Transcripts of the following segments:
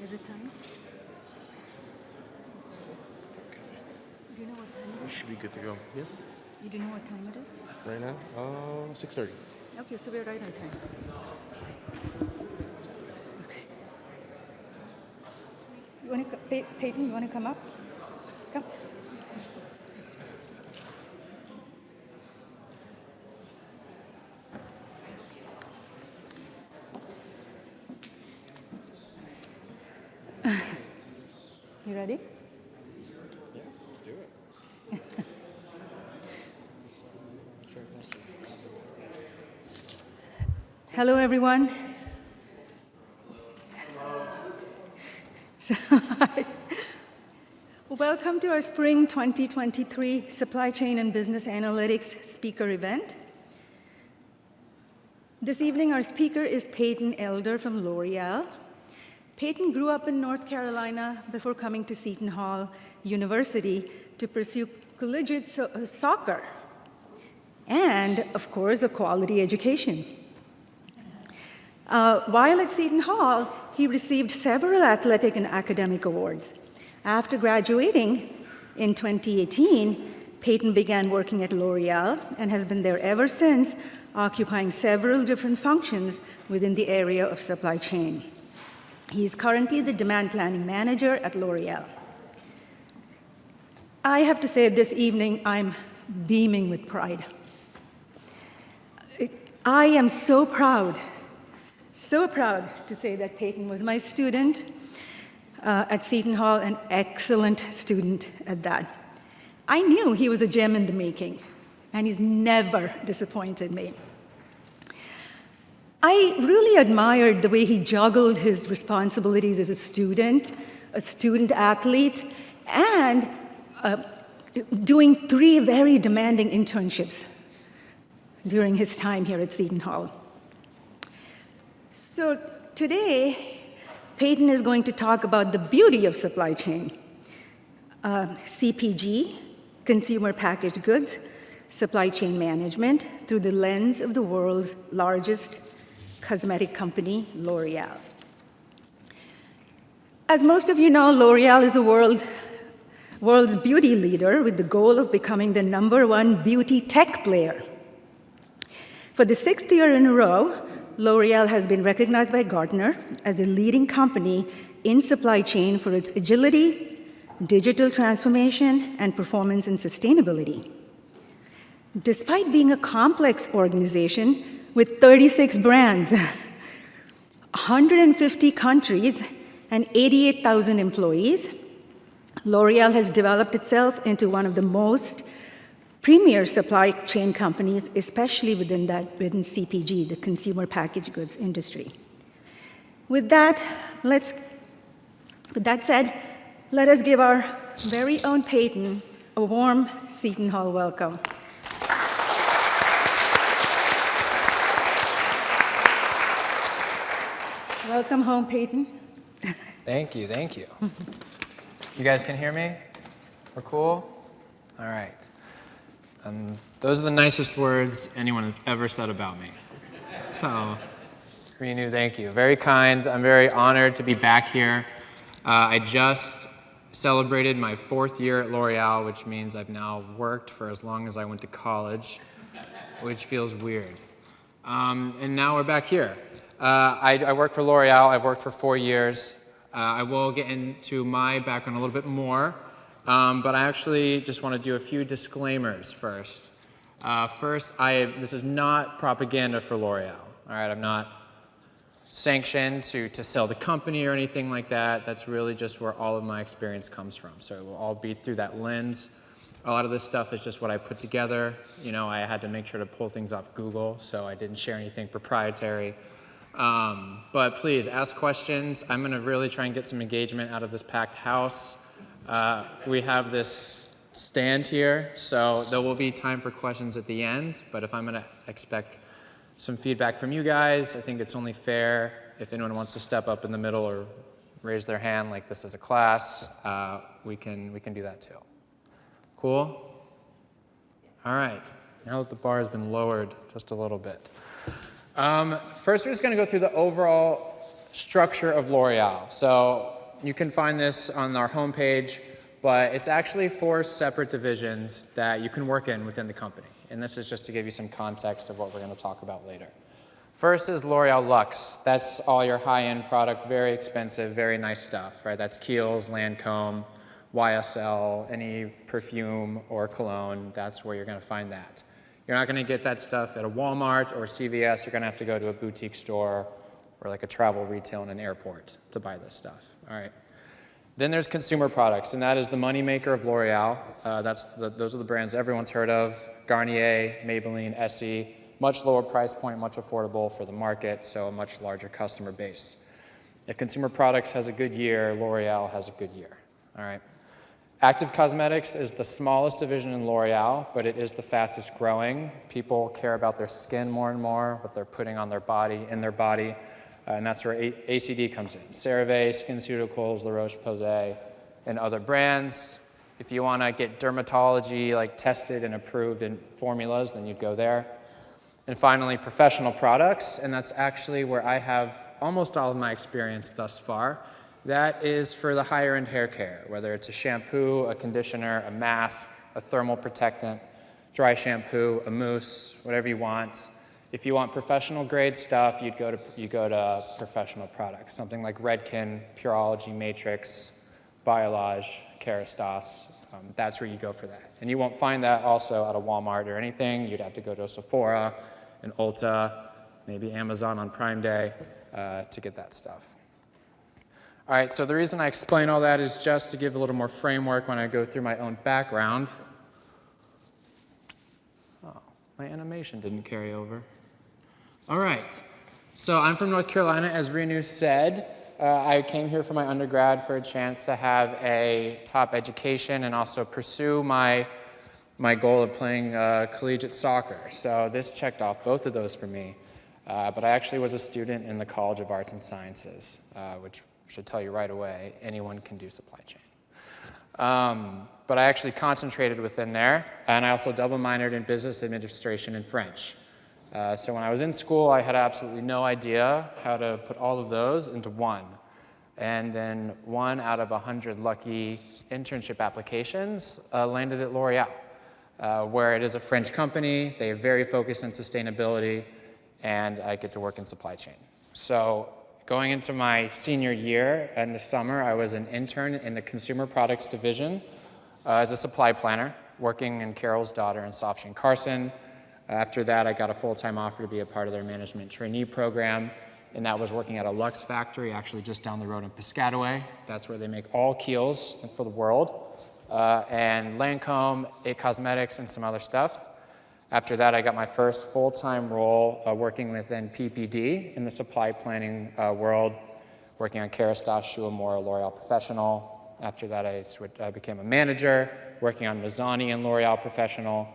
Is it time? Do you know what time it We is? should be good to go. Yes? You do know what time it is? Right now? 6:30. Okay, so we're right on time. Okay. You want to, Peyton, you want to come up? Come. You ready? Yeah, let's do it. Hello, everyone. So, welcome to our Spring 2023 Supply Chain and Business Analytics speaker event. This evening, our speaker is Peyton Elder from L'Oreal. Peyton grew up in North Carolina before coming to Seton Hall University to pursue collegiate soccer and, of course, a quality education. While at Seton Hall, he received several athletic and academic awards. After graduating in 2018, Peyton began working at L'Oreal and has been there ever since, occupying several different functions within the area of supply chain. He is currently the demand planning manager at L'Oreal. I have to say this evening, I'm beaming with pride. I am so proud to say that Peyton was my student at Seton Hall, an excellent student at that. I knew he was a gem in the making, and he's never disappointed me. I really admired the way he juggled his responsibilities as a student athlete, and doing 3 very demanding internships during his time here at Seton Hall. So today, Peyton is going to talk about the beauty of supply chain, CPG, consumer packaged goods, supply chain management, through the lens of the world's largest cosmetic company, L'Oreal. As most of you know, L'Oreal is a world's beauty leader with the goal of becoming the #1 beauty tech player. For the 6th year in a row, L'Oreal has been recognized by Gartner as a leading company in supply chain for its agility, digital transformation, and performance and sustainability. Despite being a complex organization with 36 brands, 150 countries, and 88,000 employees, L'Oreal has developed itself into one of the most premier supply chain companies, especially within CPG, the consumer packaged goods industry. With that said, let us give our very own Peyton a warm Seton Hall welcome. Welcome home, Peyton. Thank you, thank you. You guys can hear me? We're cool? All right. Those are the nicest words anyone has ever said about me. So, Renu, thank you. Very kind. I'm very honored to be back here. I just celebrated my 4th year at L'Oreal, which means I've now worked for as long as I went to college, which feels weird. And now we're back here. I work for L'Oreal. I've worked for 4 years. I will get into my background a little bit more, but I actually just want to do a few disclaimers first. This is not propaganda for L'Oreal. All right, I'm not sanctioned to sell the company or anything like that. That's really just where all of my experience comes from. So it will all be through that lens. A lot of this stuff is just what I put together. You know, I had to make sure to pull things off Google, so I didn't share anything proprietary. But please ask questions. I'm going to really try and get some engagement out of this packed house. We have this stand here, so there will be time for questions at the end. But if I'm going to expect some feedback from you guys, I think it's only fair if anyone wants to step up in the middle or raise their hand like this is a class, we can do that too. Cool? All right. Now that the bar has been lowered just a little bit. First, we're just going to go through the overall structure of L'Oreal. So you can find this on our homepage, but it's actually 4 separate divisions that you can work in within the company. And this is just to give you some context of what we're going to talk about later. First is L'Oreal Luxe. That's all your high-end product, very expensive, very nice stuff, right? That's Kiehl's, Lancome, YSL, any perfume or cologne, that's where you're going to find that. You're not going to get that stuff at a Walmart or CVS. You're going to have to go to a boutique store or like a travel retail in an airport to buy this stuff, all right? Then there's consumer products, and that is the moneymaker of L'Oreal. Those are the brands everyone's heard of: Garnier, Maybelline, Essie. Much lower price point, much affordable for the market, so a much larger customer base. If consumer products has a good year, L'Oreal has a good year, all right? Active cosmetics is the smallest division in L'Oreal, but it is the fastest growing. People care about their skin more and more, what they're putting on their body, in their body, and that's where ACD comes in. CeraVe, SkinCeuticals, La Roche-Posay, and other brands. If you want to get dermatology tested and approved in formulas, then you'd go there. And finally, professional products, and that's actually where I have almost all of my experience thus far. That is for the higher-end hair care, whether it's a shampoo, a conditioner, a mask, a thermal protectant, dry shampoo, a mousse, whatever you want. If you want professional-grade stuff, you go to professional products, something like Redken, Pureology, Matrix, Biolage, Kerastase. That's where you go for that. And you won't find that also at a Walmart or anything. You'd have to go to a Sephora, an Ulta, maybe Amazon on Prime Day to get that stuff. All right, so the reason I explain all that is just to give a little more framework when I go through my own background. Oh, my animation didn't carry over. All right, so I'm from North Carolina, as Renu said. I came here for my undergrad for a chance to have a top education and also pursue my goal of playing collegiate soccer. So this checked off both of those for me. But I actually was a student in the College of Arts and Sciences, which should tell you right away, anyone can do supply chain. But I actually concentrated within there, and I also double minored in business administration and French. So when I was in school, I had absolutely no idea how to put all of those into one. And then 1 out of 100 lucky internship applications landed at L'Oreal, where it is a French company. They are very focused on sustainability, and I get to work in supply chain. So going into my senior year in the summer, I was an intern in the consumer products division as a supply planner, working in Carol's Daughter and Softsheen Carson. After that, I got a full-time offer to be a part of their management trainee program, and that was working at a Luxe factory, actually just down the road in Piscataway. That's where they make all Kiehl's for the world, and Lancome, It Cosmetics, and some other stuff. After that, I got my first full-time role working within PPD in the supply planning world, working on Kerastase, Schulamore, L'Oreal Professional. After that, I became a manager, working on Mazzani and L'Oreal Professional.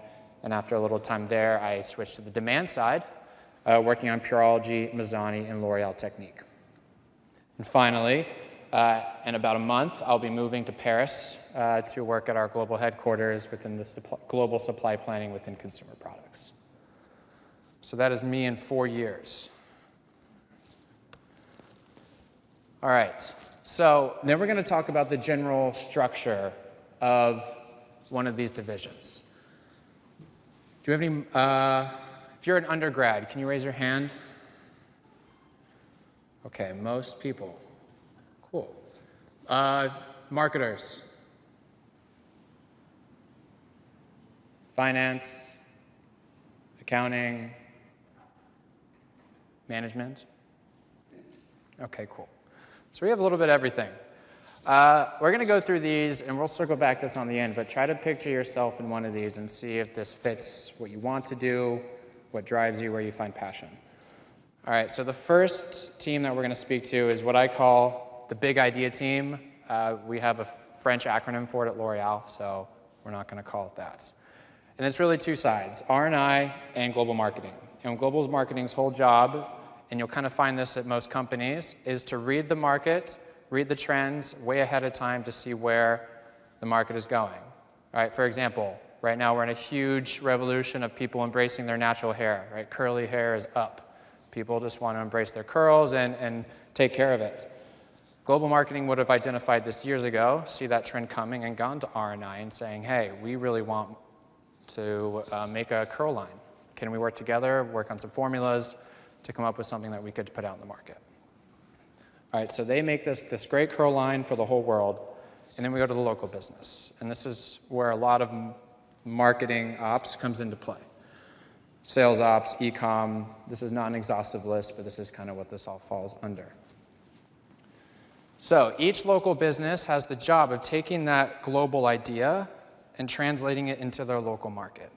And after a little time there, I switched to the demand side, working on Pureology, Mazzani, and L'Oreal Technique. And finally, in about a month, I'll be moving to Paris to work at our global headquarters within the global supply planning within consumer products. So that is me in 4 years. All right, so then we're going to talk about the general structure of one of these divisions. Do you have any, if you're an undergrad, can you raise your hand? Okay, most people. Cool. Marketers. Finance. Accounting. Management. Okay, cool. So we have a little bit of everything. We're going to go through these, and we'll circle back this on the end, but try to picture yourself in one of these and see if this fits what you want to do, what drives you, where you find passion. All right, so the first team that we're going to speak to is what I call the Big Idea Team. We have a French acronym for it at L'Oreal, so we're not going to call it that. And it's really two sides, R&I and global marketing. And global marketing's whole job, and you'll kind of find this at most companies, is to read the market, read the trends way ahead of time to see where the market is going. All right, for example, right now we're in a huge revolution of people embracing their natural hair, right? Curly hair is up. People just want to embrace their curls and take care of it. Global marketing would have identified this years ago, see that trend coming, and gone to R&I and saying, hey, we really want to make a curl line. Can we work together, work on some formulas to come up with something that we could put out in the market? All right, so they make this great curl line for the whole world, and then we go to the local business. And this is where a lot of marketing ops comes into play. Sales ops, e-com, this is not an exhaustive list, but this is kind of what this all falls under. So each local business has the job of taking that global idea and translating it into their local market.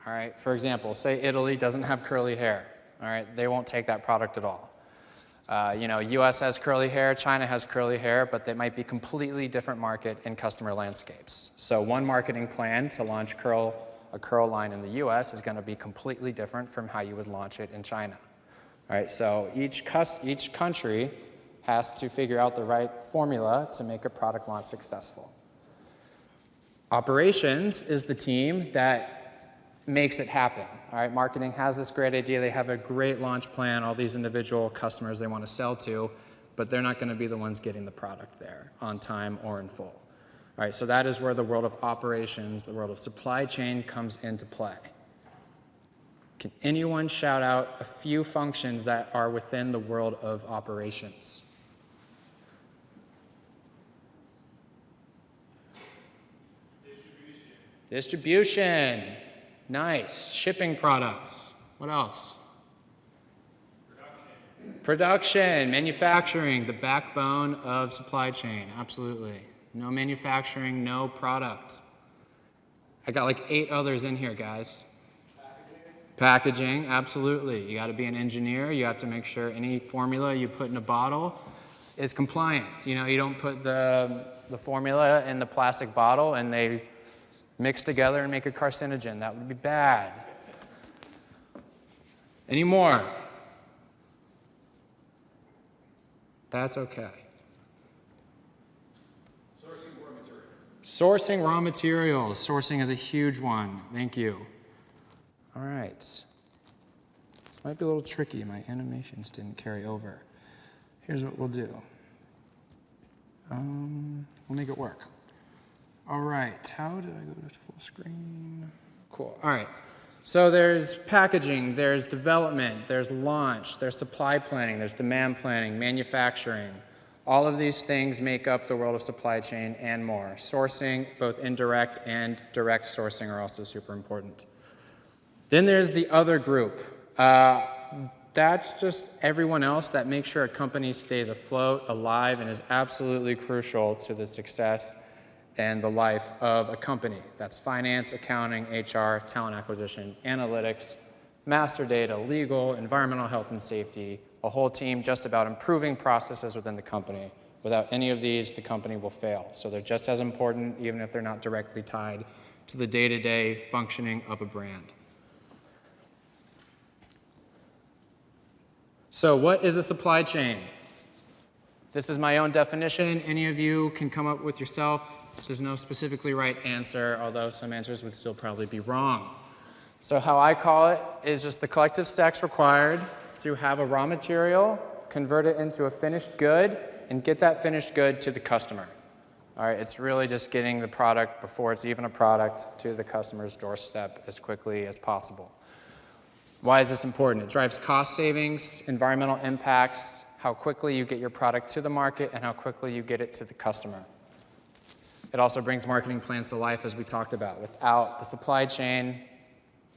All right, for example, say Italy doesn't have curly hair. All right, they won't take that product at all. US has curly hair, China has curly hair, but they might be completely different market and customer landscapes. So one marketing plan to launch a curl line in the US is going to be completely different from how you would launch it in China. All right, so each country has to figure out the right formula to make a product launch successful. Operations is the team that makes it happen. All right, marketing has this great idea, they have a great launch plan, all these individual customers they want to sell to, but they're not going to be the ones getting the product there on time or in full. All right, so that is where the world of operations, the world of supply chain comes into play. Can anyone shout out a few functions that are within the world of operations? Distribution. Nice. Shipping products. What else? Production. Manufacturing, the backbone of supply chain. Absolutely. No manufacturing, no product. I got like 8 others in here, guys. Packaging, absolutely. You got to be an engineer. You have to make sure any formula you put in a bottle is compliant. You know, you don't put the formula in the plastic bottle and they mix together and make a carcinogen. That would be bad. Any more? That's okay. Sourcing raw materials. Sourcing raw materials. Sourcing is a huge one. Thank you. All right. This might be a little tricky. My animations didn't carry over. Here's what we'll do. We'll make it work. All right, how did I go to full screen? Cool, all right. So there's packaging, there's development, there's launch, there's supply planning, there's demand planning, manufacturing. All of these things make up the world of supply chain and more. Sourcing, both indirect and direct sourcing are also super important. Then there's the other group. That's just everyone else that makes sure a company stays afloat, alive, and is absolutely crucial to the success and the life of a company. That's finance, accounting, HR, talent acquisition, analytics, master data, legal, environmental health and safety, a whole team just about improving processes within the company. Without any of these, the company will fail. So they're just as important, even if they're not directly tied to the day-to-day functioning of a brand. So what is a supply chain? This is my own definition. Any of you can come up with yourself. There's no specifically right answer, although some answers would still probably be wrong. So how I call it is just the collective steps required to have a raw material, convert it into a finished good, and get that finished good to the customer. All right, it's really just getting the product before it's even a product to the customer's doorstep as quickly as possible. Why is this important? It drives cost savings, environmental impacts, how quickly you get your product to the market, and how quickly you get it to the customer. It also brings marketing plans to life, as we talked about. Without the supply chain,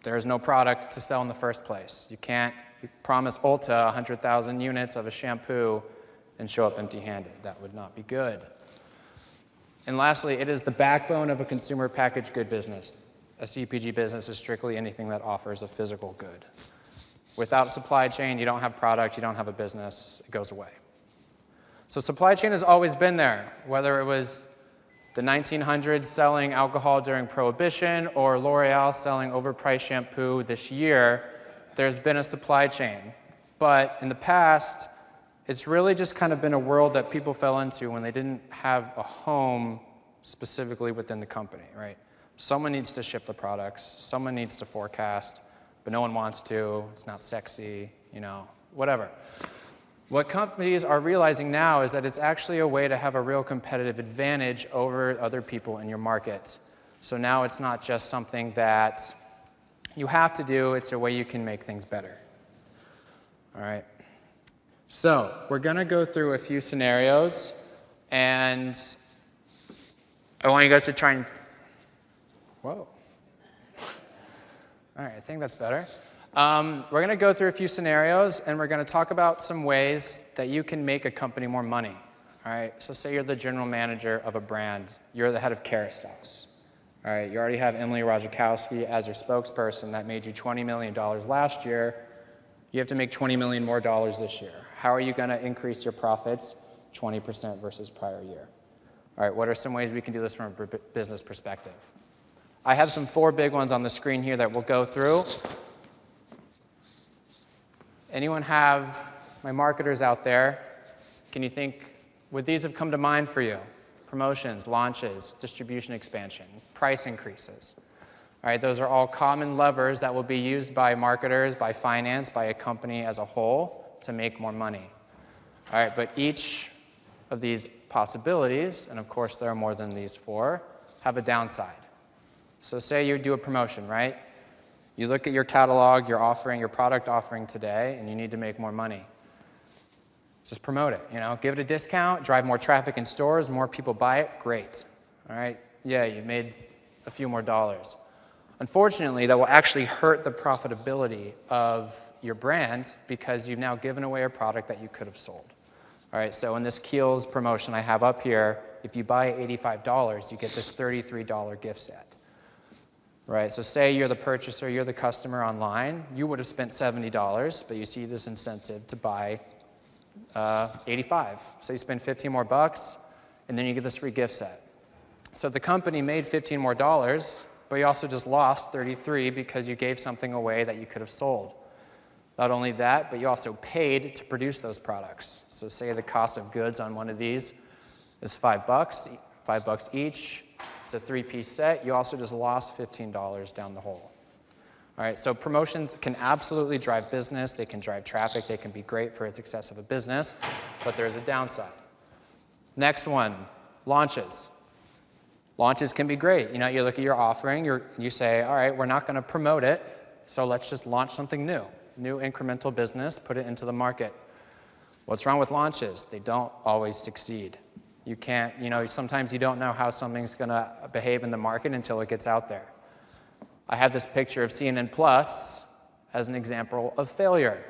there is no product to sell in the first place. You can't promise Ulta 100,000 units of a shampoo and show up empty-handed. That would not be good. And lastly, it is the backbone of a consumer packaged good business. A CPG business is strictly anything that offers a physical good. Without supply chain, you don't have product, you don't have a business, it goes away. So supply chain has always been there, whether it was the 1900s selling alcohol during Prohibition or L'Oreal selling overpriced shampoo this year, there's been a supply chain. But in the past, it's really just kind of been a world that people fell into when they didn't have a home specifically within the company, right? Someone needs to ship the products, someone needs to forecast, but no one wants to, it's not sexy, you know, whatever. What companies are realizing now is that it's actually a way to have a real competitive advantage over other people in your market. So now it's not just something that you have to do, it's a way you can make things better. All right. So we're going to go through a few scenarios, and I want you guys to try and... Whoa. All right, I think that's better. We're going to go through a few scenarios, and we're going to talk about some ways that you can make a company more money. All right, so say you're the general manager of a brand. You're the head of Kerastase. All right, you already have Emily Ratajkowski as your spokesperson that made you $20 million last year. You have to make $20 million more this year. How are you going to increase your profits 20% versus prior year? All right, what are some ways we can do this from a business perspective? I have some 4 big ones on the screen here that we'll go through. Anyone have, my marketers out there, can you think, would these have come to mind for you? Promotions, launches, distribution expansion, price increases. All right, those are all common levers that will be used by marketers, by finance, by a company as a whole to make more money. All right, but each of these possibilities, and of course there are more than these 4, have a downside. So say you do a promotion, right? You look at your catalog, your offering, your product offering today, and you need to make more money. Just promote it, give it a discount, drive more traffic in stores, more people buy it, great. All right, yeah, you've made a few more dollars. Unfortunately, that will actually hurt the profitability of your brand because you've now given away a product that you could have sold. All right, so in this Kiehl's promotion I have up here, if you buy $85, you get this $33 gift set. Right, so say you're the purchaser, you're the customer online, you would have spent $70, but you see this incentive to buy 85. So you spend 15 more bucks, and then you get this free gift set. So the company made 15 more dollars, but you also just lost 33 because you gave something away that you could have sold. Not only that, but you also paid to produce those products. So say the cost of goods on one of these is $5, $5 each. It's a 3-piece set. You also just lost $15 down the hole. All right, so promotions can absolutely drive business. They can drive traffic. They can be great for the success of a business, but there's a downside. Next one, launches. Launches can be great. You look at your offering, you say, all right, we're not going to promote it, so let's just launch something new incremental business, put it into the market. What's wrong with launches? They don't always succeed. You can't, sometimes you don't know how something's going to behave in the market until it gets out there. I have this picture of CNN Plus as an example of failure.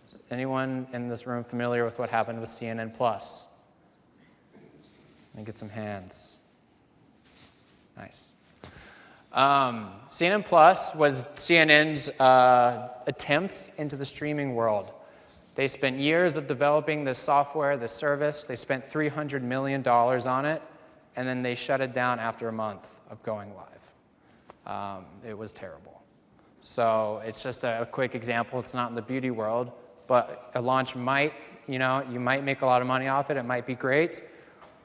Is anyone in this room familiar with what happened with CNN Plus? Let me get some hands. Nice. CNN Plus was CNN's attempt into the streaming world. They spent years of developing this software, this service. They spent $300 million on it, and then they shut it down after a month of going live. It was terrible. So it's just a quick example. It's not in the beauty world, but a launch might, you might make a lot of money off it. It might be great,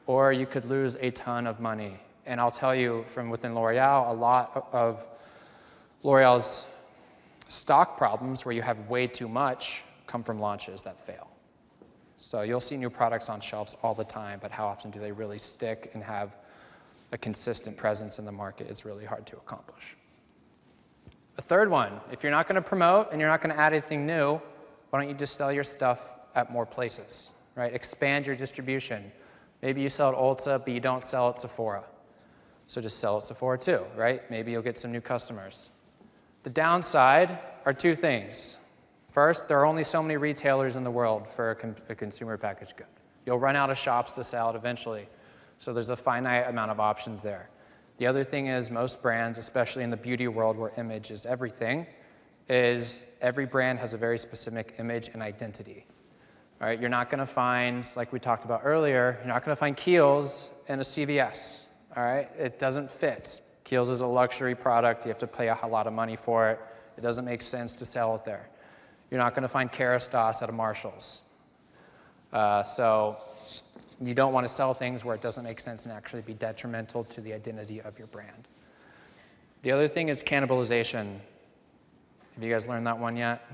or you could lose a ton of money. And I'll tell you from within L'Oreal, a lot of L'Oreal's stock problems where you have way too much come from launches that fail. So you'll see new products on shelves all the time, but how often do they really stick and have a consistent presence in the market? It's really hard to accomplish. A third one, if you're not going to promote and you're not going to add anything new, why don't you just sell your stuff at more places, right? Expand your distribution. Maybe you sell at Ulta, but you don't sell at Sephora. So just sell at Sephora too, right? Maybe you'll get some new customers. The downside are 2 things. First, there are only so many retailers in the world for a consumer packaged good. You'll run out of shops to sell it eventually. So there's a finite amount of options there. The other thing is most brands, especially in the beauty world where image is everything, is every brand has a very specific image and identity. All right, you're not going to find, like we talked about earlier, you're not going to find Kiehl's in a CVS. All right, it doesn't fit. Kiehl's is a luxury product. You have to pay a lot of money for it. It doesn't make sense to sell it there. You're not going to find Kerastase at a Marshall's. So you don't want to sell things where it doesn't make sense and actually be detrimental to the identity of your brand. The other thing is cannibalization. Have you guys learned that one yet?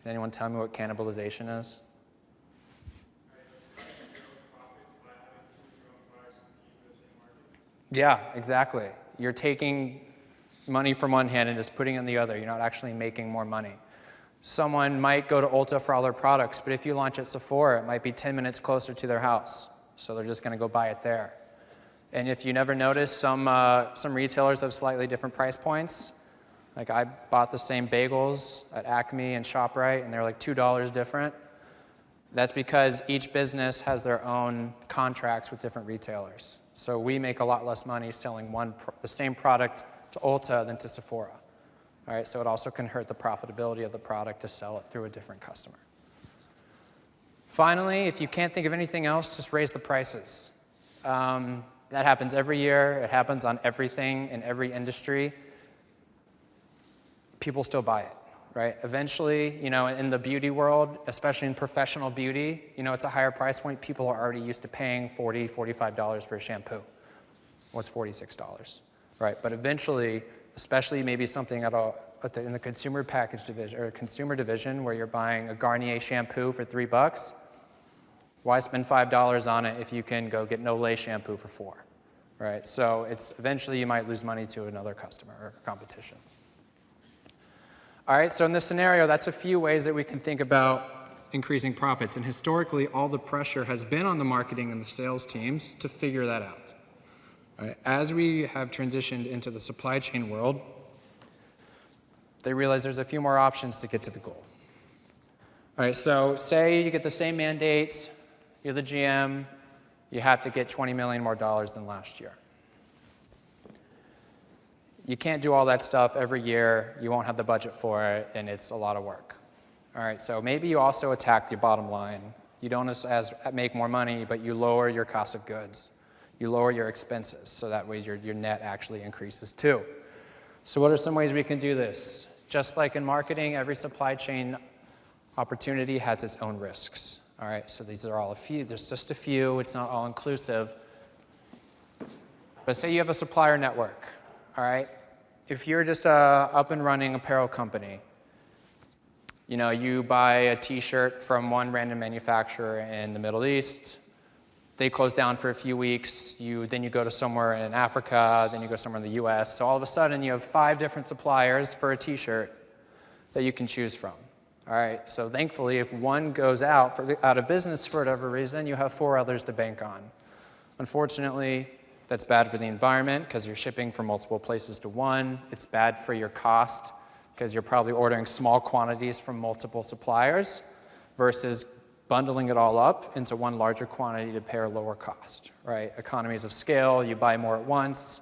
Can anyone tell me what cannibalization is? Yeah, exactly. You're taking money from one hand and just putting it in the other. You're not actually making more money. Someone might go to Ulta for all their products, but if you launch at Sephora, it might be 10 minutes closer to their house. So they're just going to go buy it there. And if you never noticed, some retailers have slightly different price points. Like I bought the same bagels at Acme and ShopRite, and they're like $2 different. That's because each business has their own contracts with different retailers. So we make a lot less money selling the same product to Ulta than to Sephora. All right, so it also can hurt the profitability of the product to sell it through a different customer. Finally, if you can't think of anything else, just raise the prices. That happens every year. It happens on everything in every industry. People still buy it, right? Eventually, in the beauty world, especially in professional beauty, it's a higher price point. People are already used to paying $40, $45 for a shampoo. What's $46, right? But eventually, especially maybe something in the consumer package division or consumer division where you're buying a Garnier shampoo for $3, why spend $5 on it if you can go get Olay shampoo for $4, right? So eventually you might lose money to another customer or competition. All right, so in this scenario, that's a few ways that we can think about increasing profits. And historically, all the pressure has been on the marketing and the sales teams to figure that out. All right, as we have transitioned into the supply chain world, they realize there's a few more options to get to the goal. All right, so say you get the same mandates, you're the GM, you have to get $20 million more than last year. You can't do all that stuff every year, you won't have the budget for it, and it's a lot of work. All right, so maybe you also attack your bottom line. You don't make more money, but you lower your cost of goods. You lower your expenses, so that way your net actually increases too. So what are some ways we can do this? Just like in marketing, every supply chain opportunity has its own risks. All right, so these are all a few. There's just a few. It's not all inclusive. But say you have a supplier network. All right, if you're just a up and running apparel company, you buy a T-shirt from one random manufacturer in the Middle East. They close down for a few weeks. Then you go to somewhere in Africa. Then you go somewhere in the U.S. So all of a sudden, you have 5 different suppliers for a T-shirt that you can choose from. All right, so thankfully, if one goes out of business for whatever reason, you have 4 others to bank on. Unfortunately, that's bad for the environment because you're shipping from multiple places to one. It's bad for your cost because you're probably ordering small quantities from multiple suppliers versus bundling it all up into one larger quantity to pay a lower cost, right? Economies of scale, you buy more at once,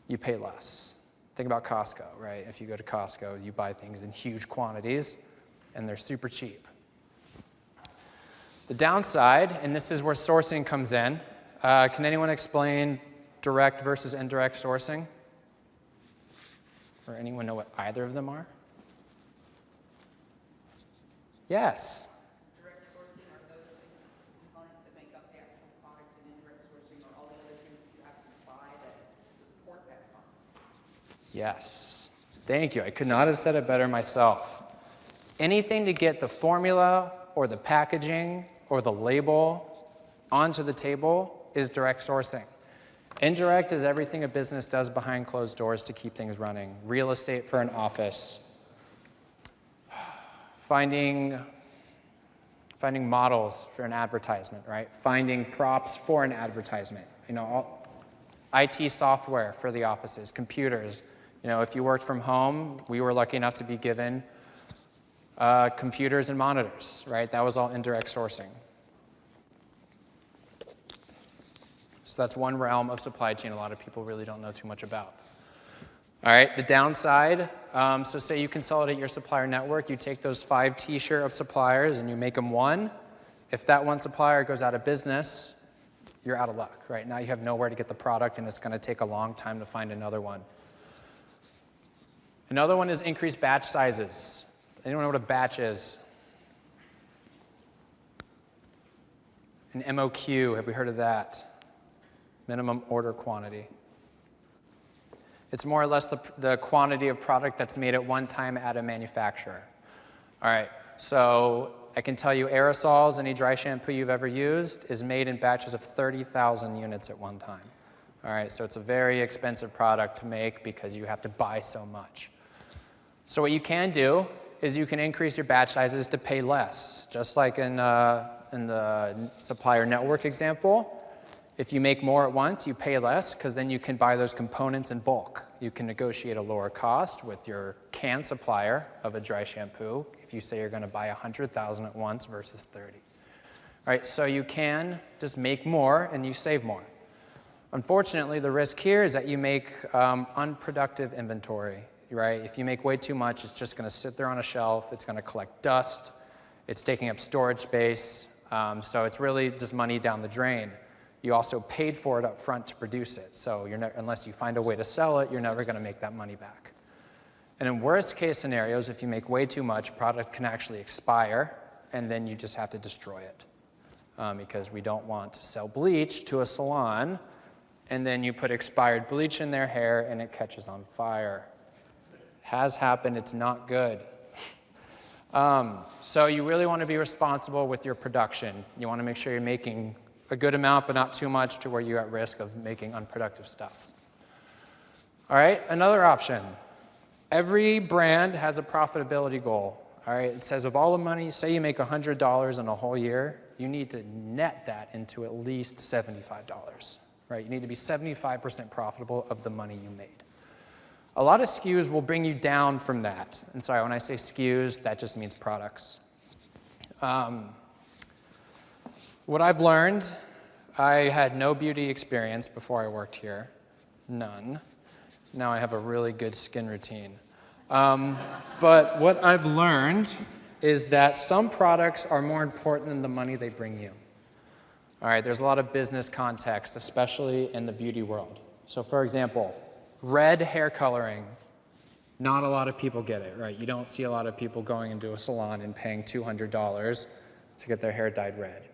you pay less. Think about Costco, right? If you go to Costco, you buy things in huge quantities, and they're super cheap. The downside, and this is where sourcing comes in, can anyone explain direct versus indirect sourcing? Or anyone know what either of them are? Yes. Direct sourcing are those components that make up the actual product, and indirect sourcing are all the other things you have to buy that support that process. Yes. Thank you. I could not have said it better myself. Anything to get the formula or the packaging or the label onto the table is direct sourcing. Indirect is everything a business does behind closed doors to keep things running. Real estate for an office. Finding models for an advertisement, right? Finding props for an advertisement. IT software for the offices, computers. If you worked from home, we were lucky enough to be given computers and monitors, right? That was all indirect sourcing. So that's one realm of supply chain a lot of people really don't know too much about. All right, the downside, so say you consolidate your supplier network, you take those 5 T-shirt of suppliers and you make them one. If that one supplier goes out of business, you're out of luck, right? Now you have nowhere to get the product and it's going to take a long time to find another one. Another one is increased batch sizes. Anyone know what a batch is? An MOQ, have we heard of that? Minimum order quantity. It's more or less the quantity of product that's made at one time at a manufacturer. All right, so I can tell you aerosols, any dry shampoo you've ever used, is made in batches of 30,000 units at one time. All right, so it's a very expensive product to make because you have to buy so much. So what you can do is you can increase your batch sizes to pay less. Just like in the supplier network example, if you make more at once, you pay less because then you can buy those components in bulk. You can negotiate a lower cost with your can supplier of a dry shampoo if you say you're going to buy 100,000 at once versus 30. All right, so you can just make more and you save more. Unfortunately, the risk here is that you make unproductive inventory, right? If you make way too much, it's just going to sit there on a shelf. It's going to collect dust. It's taking up storage space. So it's really just money down the drain. You also paid for it up front to produce it. So unless you find a way to sell it, you're never going to make that money back. And in worst case scenarios, if you make way too much, product can actually expire, and then you just have to destroy it. Because we don't want to sell bleach to a salon, and then you put expired bleach in their hair, and it catches on fire. Has happened. It's not good. So you really want to be responsible with your production. You want to make sure you're making a good amount, but not too much to where you're at risk of making unproductive stuff. All right, another option. Every brand has a profitability goal. All right, it says of all the money, say you make $100 in a whole year, you need to net that into at least $75. Right? You need to be 75% profitable of the money you made. A lot of SKUs will bring you down from that. And sorry, when I say SKUs, that just means products. What I've learned, I had no beauty experience before I worked here. None. Now I have a really good skin routine. But what I've learned is that some products are more important than the money they bring you. All right, there's a lot of business context, especially in the beauty world. So for example, red hair coloring. Not a lot of people get it, right? You don't see a lot of people going into a salon and paying $200 to get their hair dyed red,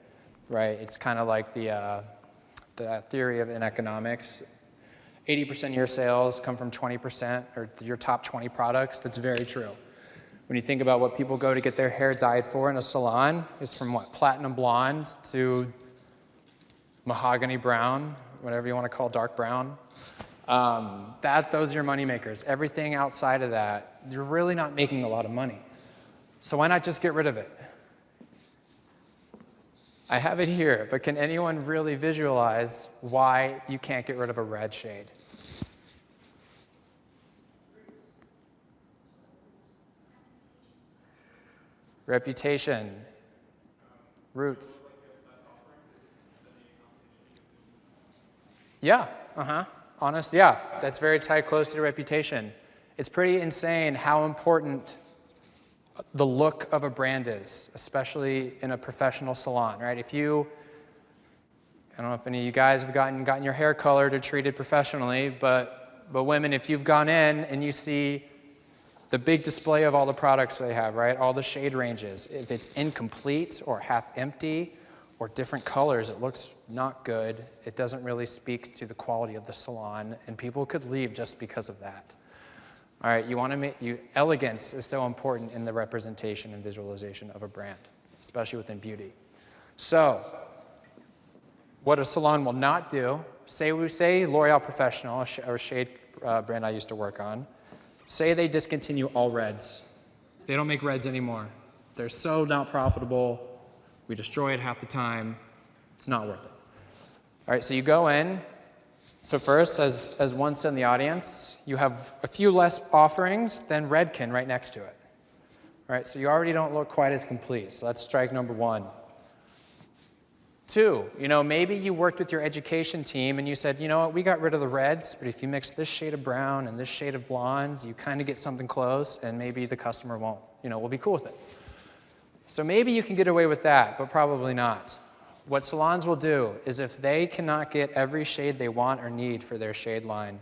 right? It's kind of like the theory in economics. 80% of your sales come from 20%, or your top 20 products. That's very true. When you think about what people go to get their hair dyed for in a salon, it's from what, platinum blonde to mahogany brown, whatever you want to call dark brown. Those are your money makers. Everything outside of that, you're really not making a lot of money. So why not just get rid of it? I have it here, but can anyone really visualize why you can't get rid of a red shade? Reputation. Roots. Yeah, honest, yeah. That's very tied close to reputation. It's pretty insane how important the look of a brand is, especially in a professional salon, right? I don't know if any of you guys have gotten your hair colored or treated professionally, but women, if you've gone in and you see the big display of all the products they have, right? All the shade ranges. If it's incomplete or half empty or different colors, it looks not good. It doesn't really speak to the quality of the salon, and people could leave just because of that. All right, elegance is so important in the representation and visualization of a brand, especially within beauty. So, what a salon will not do, say L'Oreal Professional, a shade brand I used to work on, say they discontinue all reds. They don't make reds anymore. They're so not profitable. We destroy it half the time. It's not worth it. All right, so you go in. So first, as one said in the audience, you have a few less offerings than Redken right next to it. All right, so you already don't look quite as complete. So that's strike number one. Two, maybe you worked with your education team and you said, you know what, we got rid of the reds, but if you mix this shade of brown and this shade of blonde, you kind of get something close, and maybe the customer won't, will be cool with it. So maybe you can get away with that, but probably not. What salons will do is if they cannot get every shade they want or need for their shade line,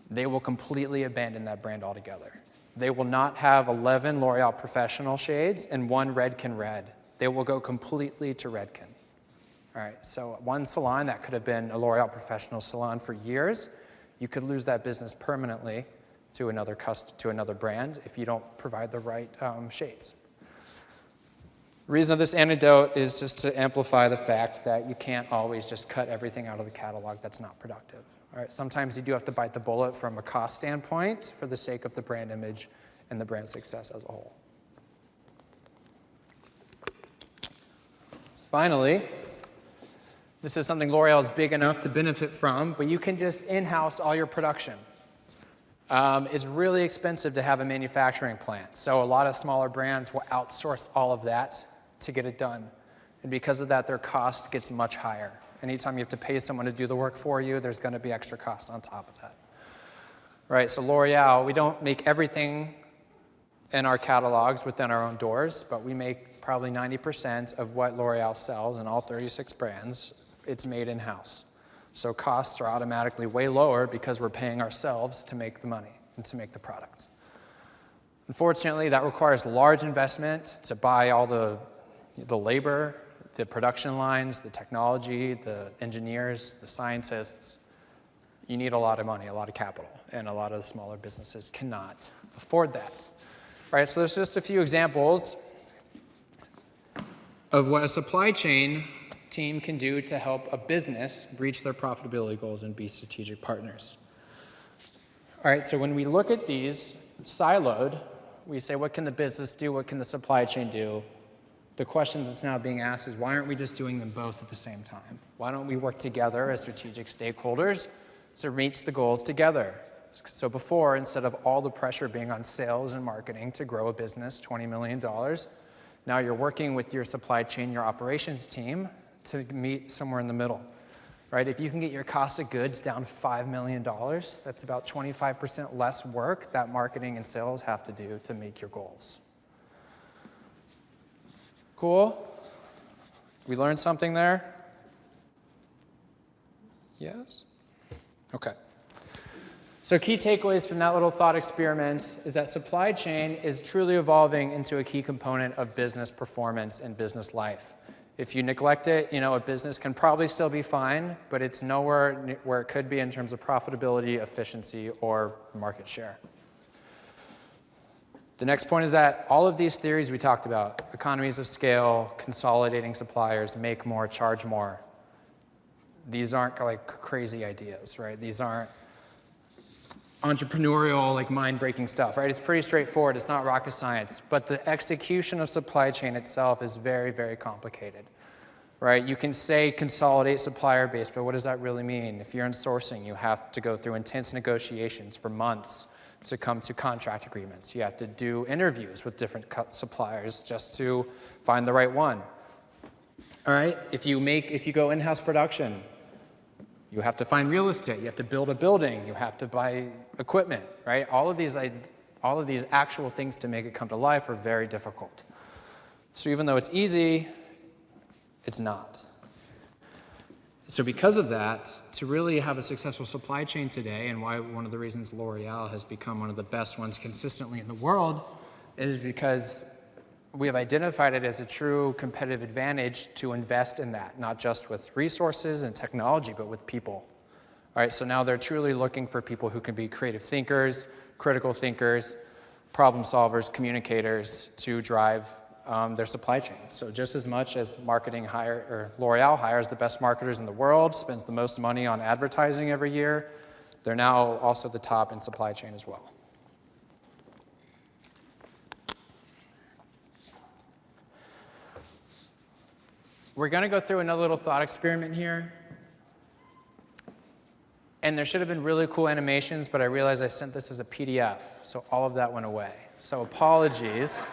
they will completely abandon that brand altogether. They will not have 11 L'Oreal Professional shades and one Redken red. They will go completely to Redken. All right, so one salon that could have been a L'Oreal Professional salon for years, you could lose that business permanently to another brand if you don't provide the right shades. reason of this anecdote is just to amplify the fact that you can't always just cut everything out of the catalog that's not productive. All right, sometimes you do have to bite the bullet from a cost standpoint for the sake of the brand image and the brand success as a whole. Finally, this is something L'Oreal is big enough to benefit from, but you can just in-house all your production. It's really expensive to have a manufacturing plant, so a lot of smaller brands will outsource all of that to get it done. And because of that, their cost gets much higher. Anytime you have to pay someone to do the work for you, there's going to be extra cost on top of that. Right, so L'Oreal, we don't make everything in our catalogs within our own doors, but we make probably 90% of what L'Oreal sells in all 36 brands. It's made in-house. So costs are automatically way lower because we're paying ourselves to make the money and to make the products. Unfortunately, that requires large investment to buy all the labor, the production lines, the technology, the engineers, the scientists. You need a lot of money, a lot of capital, and a lot of the smaller businesses cannot afford that. All right, so there's just a few examples of what a supply chain team can do to help a business reach their profitability goals and be strategic partners. All right, so when we look at these siloed, we say, what can the business do? What can the supply chain do? The question that's now being asked is, why aren't we just doing them both at the same time? Why don't we work together as strategic stakeholders to reach the goals together? So before, instead of all the pressure being on sales and marketing to grow a business, $20 million, now you're working with your supply chain, your operations team, to meet somewhere in the middle, right? If you can get your cost of goods down $5 million, that's about 25% less work that marketing and sales have to do to meet your goals. Cool? We learned something there? Yes? Okay. So key takeaways from that little thought experiment is that supply chain is truly evolving into a key component of business performance and business life. If you neglect it, a business can probably still be fine, but it's nowhere where it could be in terms of profitability, efficiency, or market share. The next point is that all of these theories we talked about, economies of scale, consolidating suppliers, make more, charge more, these aren't like crazy ideas, right? These aren't entrepreneurial, like mind-breaking stuff, right? It's pretty straightforward. It's not rocket science. But the execution of supply chain itself is very, very complicated, right? You can say consolidate supplier base, but what does that really mean? If you're in sourcing, you have to go through intense negotiations for months to come to contract agreements. You have to do interviews with different suppliers just to find the right one. All right? If you go in-house production, you have to find real estate, you have to build a building, you have to buy equipment, right? All of these actual things to make it come to life are very difficult. So even though it's easy, it's not. So because of that, to really have a successful supply chain today, and why one of the reasons L'Oreal has become one of the best ones consistently in the world, is because we have identified it as a true competitive advantage to invest in that, not just with resources and technology, but with people. All right, so now they're truly looking for people who can be creative thinkers, critical thinkers, problem solvers, communicators to drive their supply chain. So just as much as L'Oreal hires the best marketers in the world, spends the most money on advertising every year, they're now also the top in supply chain as well. We're going to go through another little thought experiment here. And there should have been really cool animations, but I realized I sent this as a PDF, so all of that went away. So apologies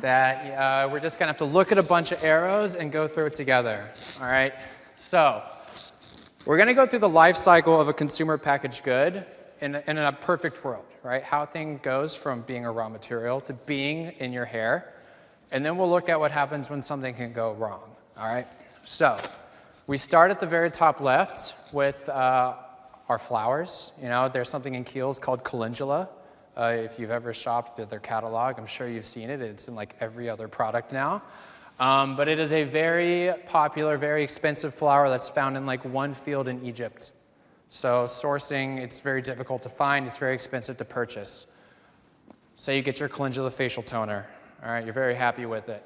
that we're just going to have to look at a bunch of arrows and go through it together. All right? So we're going to go through the life cycle of a consumer packaged good in a perfect world, right? How a thing goes from being a raw material to being in your hair. And then we'll look at what happens when something can go wrong. All right, so we start at the very top left with our flowers. There's something in Kiehl's called calendula. If you've ever shopped through their catalog, I'm sure you've seen it. It's in like every other product now. But it is a very popular, very expensive flower that's found in like one field in Egypt. So sourcing, it's very difficult to find. It's very expensive to purchase. Say you get your calendula facial toner. All right, you're very happy with it.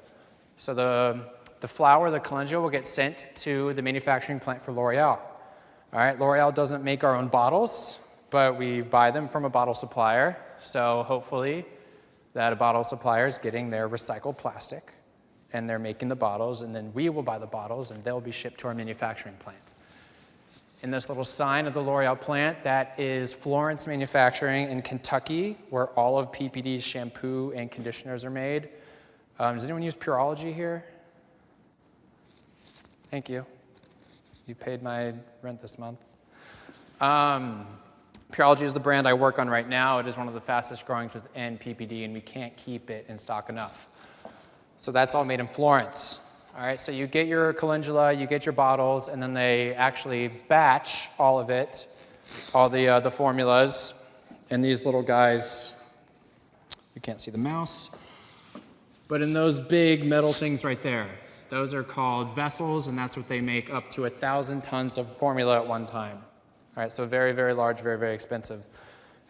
So the flour, the calendula, will get sent to the manufacturing plant for L'Oreal. All right, L'Oreal doesn't make our own bottles, but we buy them from a bottle supplier. So hopefully that a bottle supplier is getting their recycled plastic, and they're making the bottles, and then we will buy the bottles, and they'll be shipped to our manufacturing plant. In this little sign of the L'Oreal plant, that is Florence Manufacturing in Kentucky, where all of PPD's shampoo and conditioners are made. Does anyone use Pureology here? Thank you. You paid my rent this month. Pureology is the brand I work on right now. It is one of the fastest growing within PPD, and we can't keep it in stock enough. So that's all made in Florence. All right, so you get your calendula, you get your bottles, and then they actually batch all of it, all the formulas, and these little guys, you can't see the mouse, but in those big metal things right there, those are called vessels, and that's what they make up to 1,000 tons of formula at one time. All right, so very, very large, very, very expensive.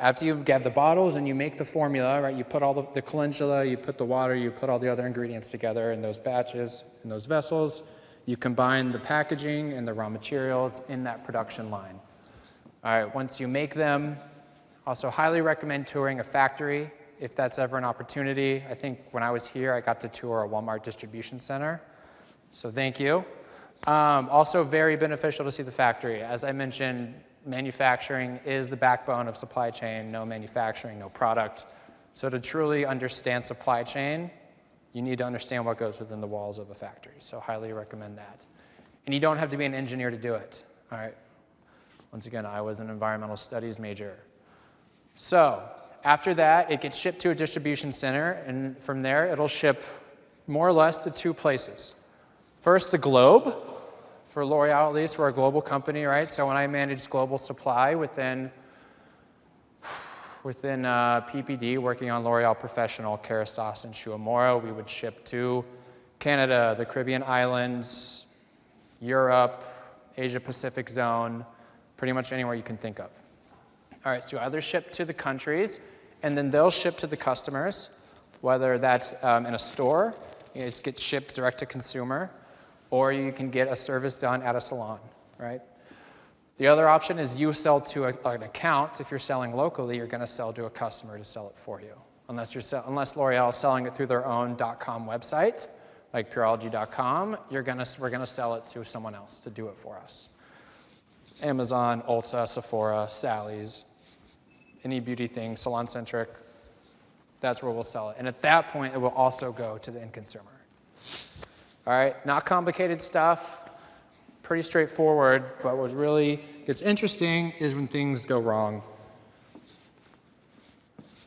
After you get the bottles and you make the formula, right, you put all the calendula, you put the water, you put all the other ingredients together in those batches, in those vessels. You combine the packaging and the raw materials in that production line. All right, once you make them, also highly recommend touring a factory if that's ever an opportunity. I think when I was here, I got to tour a Walmart distribution center. So thank you. Also very beneficial to see the factory. As I mentioned, manufacturing is the backbone of supply chain. No manufacturing, no product. So to truly understand supply chain, you need to understand what goes within the walls of a factory. So highly recommend that. And you don't have to be an engineer to do it. All right. Once again, I was an environmental studies major. So after that, it gets shipped to a distribution center, and from there, it'll ship more or less to two places. First, the globe. For L'Oreal, at least, we're a global company, right? So when I managed global supply within PPD, working on L'Oreal Professional, Kerastase, and Shuamora, we would ship to Canada, the Caribbean islands, Europe, Asia Pacific zone, pretty much anywhere you can think of. All right, so you either ship to the countries, and then they'll ship to the customers, whether that's in a store, it gets shipped direct to consumer, or you can get a service done at a salon, right? The other option is you sell to an account. If you're selling locally, you're going to sell to a customer to sell it for you. Unless L'Oreal is selling it through their own .com website, like Pureology.com, we're going to sell it to someone else to do it for us. Amazon, Ulta, Sephora, Sally's, any beauty thing, salon-centric, that's where we'll sell it. And at that point, it will also go to the end consumer. All right, not complicated stuff, pretty straightforward, but what really gets interesting is when things go wrong.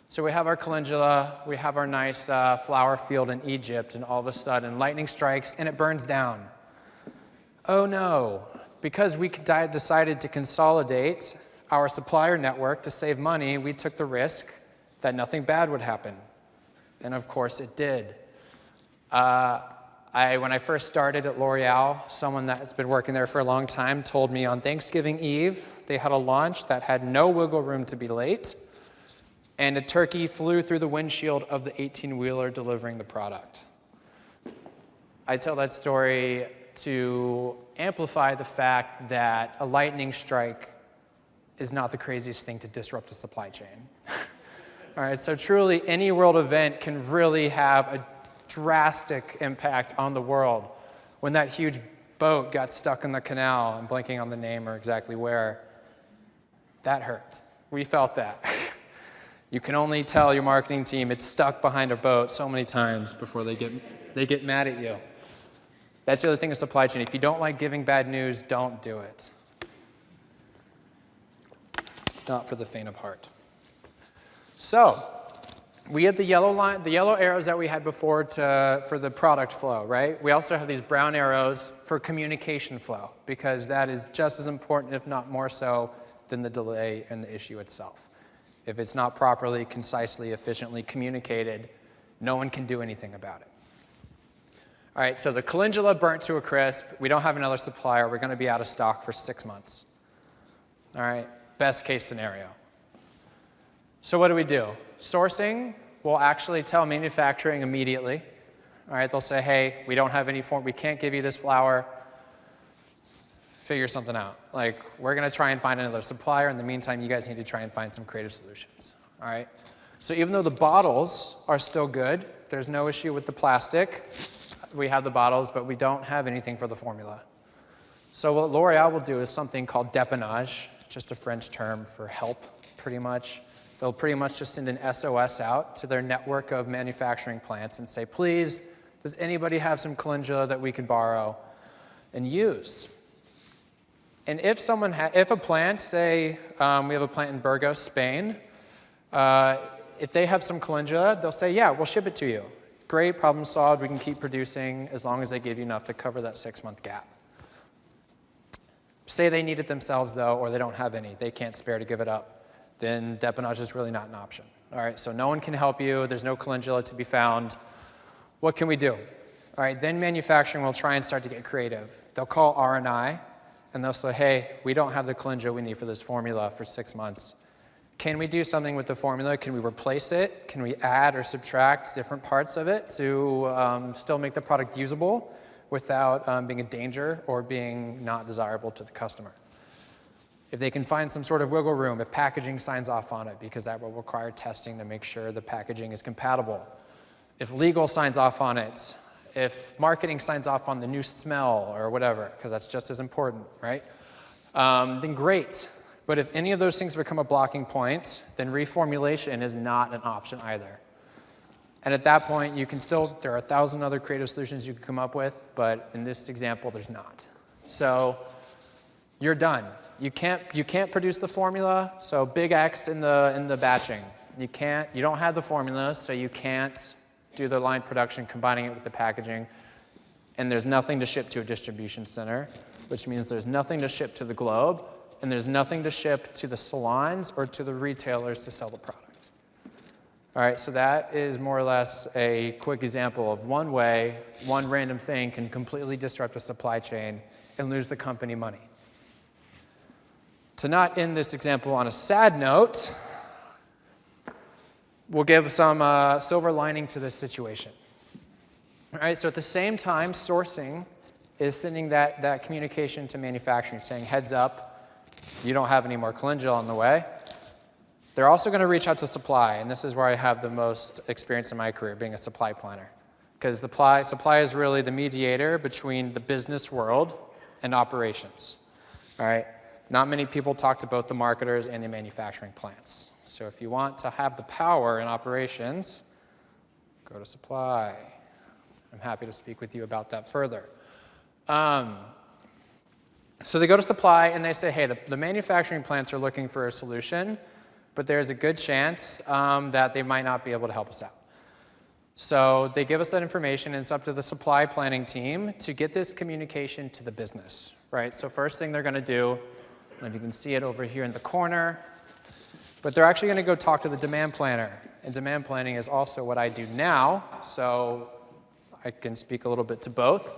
So we have our calendula, we have our nice flower field in Egypt, and all of a sudden lightning strikes and it burns down. Oh no, because we decided to consolidate our supplier network to save money, we took the risk that nothing bad would happen. And of course it did. When I first started at L'Oreal, someone that's been working there for a long time told me on Thanksgiving Eve, they had a launch that had no wiggle room to be late, and a turkey flew through the windshield of the 18-wheeler delivering the product. I tell that story to amplify the fact that a lightning strike is not the craziest thing to disrupt a supply chain. All right, so truly any world event can really have a drastic impact on the world. When that huge boat got stuck in the canal, I'm blanking on the name or exactly where, that hurt. We felt that. You can only tell your marketing team it's stuck behind a boat so many times before they get mad at you. That's the other thing in supply chain. If you don't like giving bad news, don't do it. It's not for the faint of heart. So, we had the yellow line, the yellow arrows that we had before for the product flow, right? We also have these brown arrows for communication flow, because that is just as important, if not more so, than the delay and the issue itself. If it's not properly, concisely, efficiently communicated, no one can do anything about it. All right, so the calendula burnt to a crisp. We don't have another supplier. We're going to be out of stock for 6 months. All right, best case scenario. So what do? Sourcing will actually tell manufacturing immediately, All right, they'll say, hey, we don't have any form, we can't give you this flour. Figure something out. Like, we're going to try and find another supplier. In the meantime, you guys need to try and find some creative solutions. All right? So even though the bottles are still good, there's no issue with the plastic. We have the bottles, but we don't have anything for the formula. So what L'Oreal will do is something called dépannage, just a French term for help, pretty much. They'll pretty much just send an SOS out to their network of manufacturing plants and say, please, does anybody have some calendula that we could borrow and use? And if a plant, say we have a plant in Burgos, Spain, if they have some calendula, they'll say, yeah, we'll ship it to you. Great, problem solved, we can keep producing as long as they give you enough to cover that 6-month gap. Say they need it themselves, though, or they don't have any, they can't spare to give it up, then dépannage is really not an option. All right, so no one can help you, there's no calendula to be found. What can we do? All right, then manufacturing will try and start to get creative. They'll call R&I, and they'll say, hey, we don't have the calendula we need for this formula for 6 months. Can we do something with the formula? Can we replace it? Can we add or subtract different parts of it to still make the product usable without being a danger or being not desirable to the customer? If they can find some sort of wiggle room, if packaging signs off on it, because that will require testing to make sure the packaging is compatible. If legal signs off on it, if marketing signs off on the new smell or whatever, because that's just as important, right? Then great. But if any of those things become a blocking point, then reformulation is not an option either. And at that point, you can still, there are 1,000 other creative solutions you can come up with, but in this example, there's not. So you're done. You can't produce the formula, so big X in the batching. You don't have the formula, so you can't do the line production, combining it with the packaging, and there's nothing to ship to a distribution center, which means there's nothing to ship to the globe, and there's nothing to ship to the salons or to the retailers to sell the product. All right, so that is more or less a quick example of one way one random thing can completely disrupt a supply chain and lose the company money. To not end this example on a sad note, we'll give some silver lining to this situation. All right, so at the same time, sourcing is sending that communication to manufacturing, saying, heads up, you don't have any more calendula on the way. They're also going to reach out to supply, and this is where I have the most experience in my career, being a supply planner. Because supply is really the mediator between the business world and operations. All right, not many people talk to both the marketers and the manufacturing plants. So if you want to have the power in operations, go to supply. I'm happy to speak with you about that further. So they go to supply and they say, hey, the manufacturing plants are looking for a solution, but there's a good chance that they might not be able to help us out. So they give us that information, and it's up to the supply planning team to get this communication to the business, right? So first thing they're going to do, and if you can see it over here in the corner, but they're actually going to go talk to the demand planner. And demand planning is also what I do now, so I can speak a little bit to both.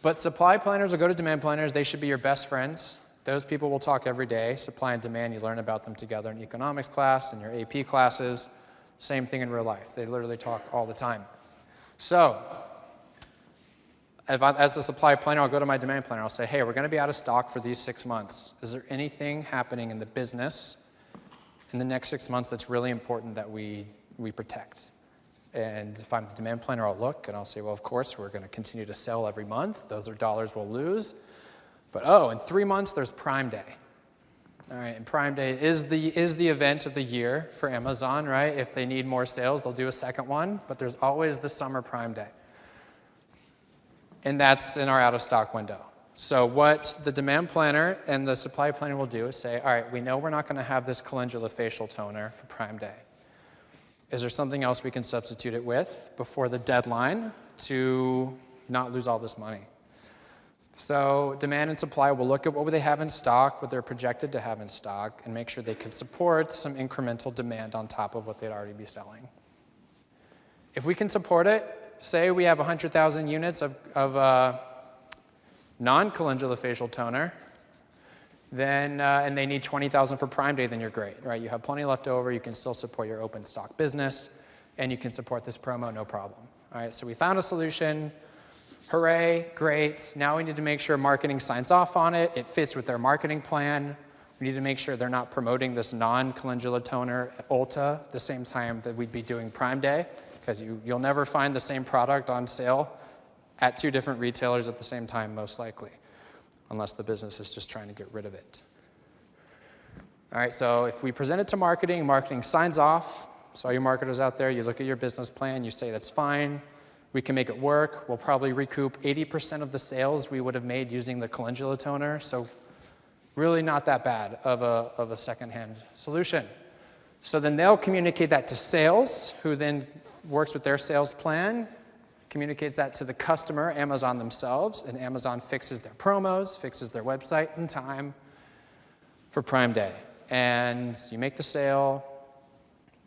But supply planners will go to demand planners. They should be your best friends. Those people will talk every day. Supply and demand, you learn about them together in economics class and your AP classes. Same thing in real life. They literally talk all the time. So as the supply planner, I'll go to my demand planner. I'll say, hey, we're going to be out of stock for these 6 months. Is there anything happening in the business in the next 6 months that's really important that we protect? And if I'm the demand planner, I'll look and I'll say, well, of course, we're going to continue to sell every month. Those are dollars we'll lose. But in 3 months, there's Prime Day. All right, and Prime Day is the event of the year for Amazon, right? If they need more sales, they'll do a second one, but there's always the summer Prime Day. And that's in our out-of-stock window. So what the demand planner and the supply planner will do is say, all right, we know we're not going to have this calendula facial toner for Prime Day. Is there something else we can substitute it with before the deadline to not lose all this money? So demand and supply will look at what they have in stock, what they're projected to have in stock, and make sure they can support some incremental demand on top of what they'd already be selling. If we can support it, say we have 100,000 units of non-calendula facial toner, then and they need 20,000 for Prime Day, then you're great, right? You have plenty left over. You can still support your open stock business, and you can support this promo, no problem. All right, so we found a solution. Hooray, great. Now we need to make sure marketing signs off on it. It fits with their marketing plan. We need to make sure they're not promoting this non-calendula toner at Ulta at the same time that we'd be doing Prime Day, because you'll never find the same product on sale at 2 different retailers at the same time, most likely, unless the business is just trying to get rid of it. All right, so if we present it to marketing, marketing signs off. So all you marketers out there, you look at your business plan, you say that's fine, we can make it work. We'll probably recoup 80% of the sales we would have made using the calendula toner, so really not that bad of a secondhand solution. So then they'll communicate that to sales, who then works with their sales plan, communicates that to the customer, Amazon themselves, and Amazon fixes their promos, fixes their website in time for Prime Day. And you make the sale,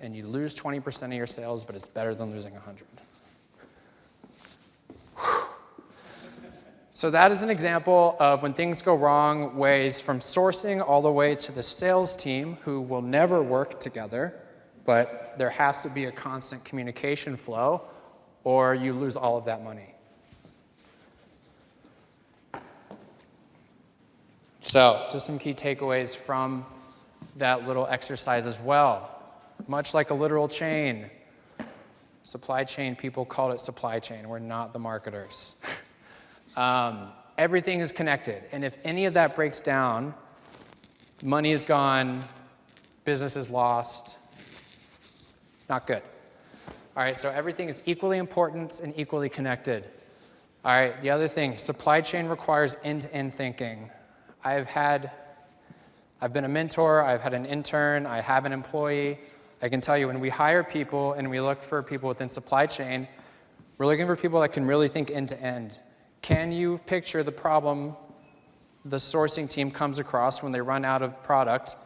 and you lose 20% of your sales, but it's better than losing 100. So that is an example of when things go wrong, ways from sourcing all the way to the sales team, who will never work together, but there has to be a constant communication flow, or you lose all of that money. So, just some key takeaways from that little exercise as well. Much like a literal chain, supply chain, people called it supply chain. We're not the marketers. Everything is connected, and if any of that breaks down, money is gone, business is lost, not good. All right, so everything is equally important and equally connected. All right, the other thing, supply chain requires end-to-end thinking. I've been a mentor, I've had an intern, I have an employee. I can tell you when we hire people and we look for people within supply chain, we're looking for people that can really think end-to-end. Can you picture the problem the sourcing team comes across when they run out of product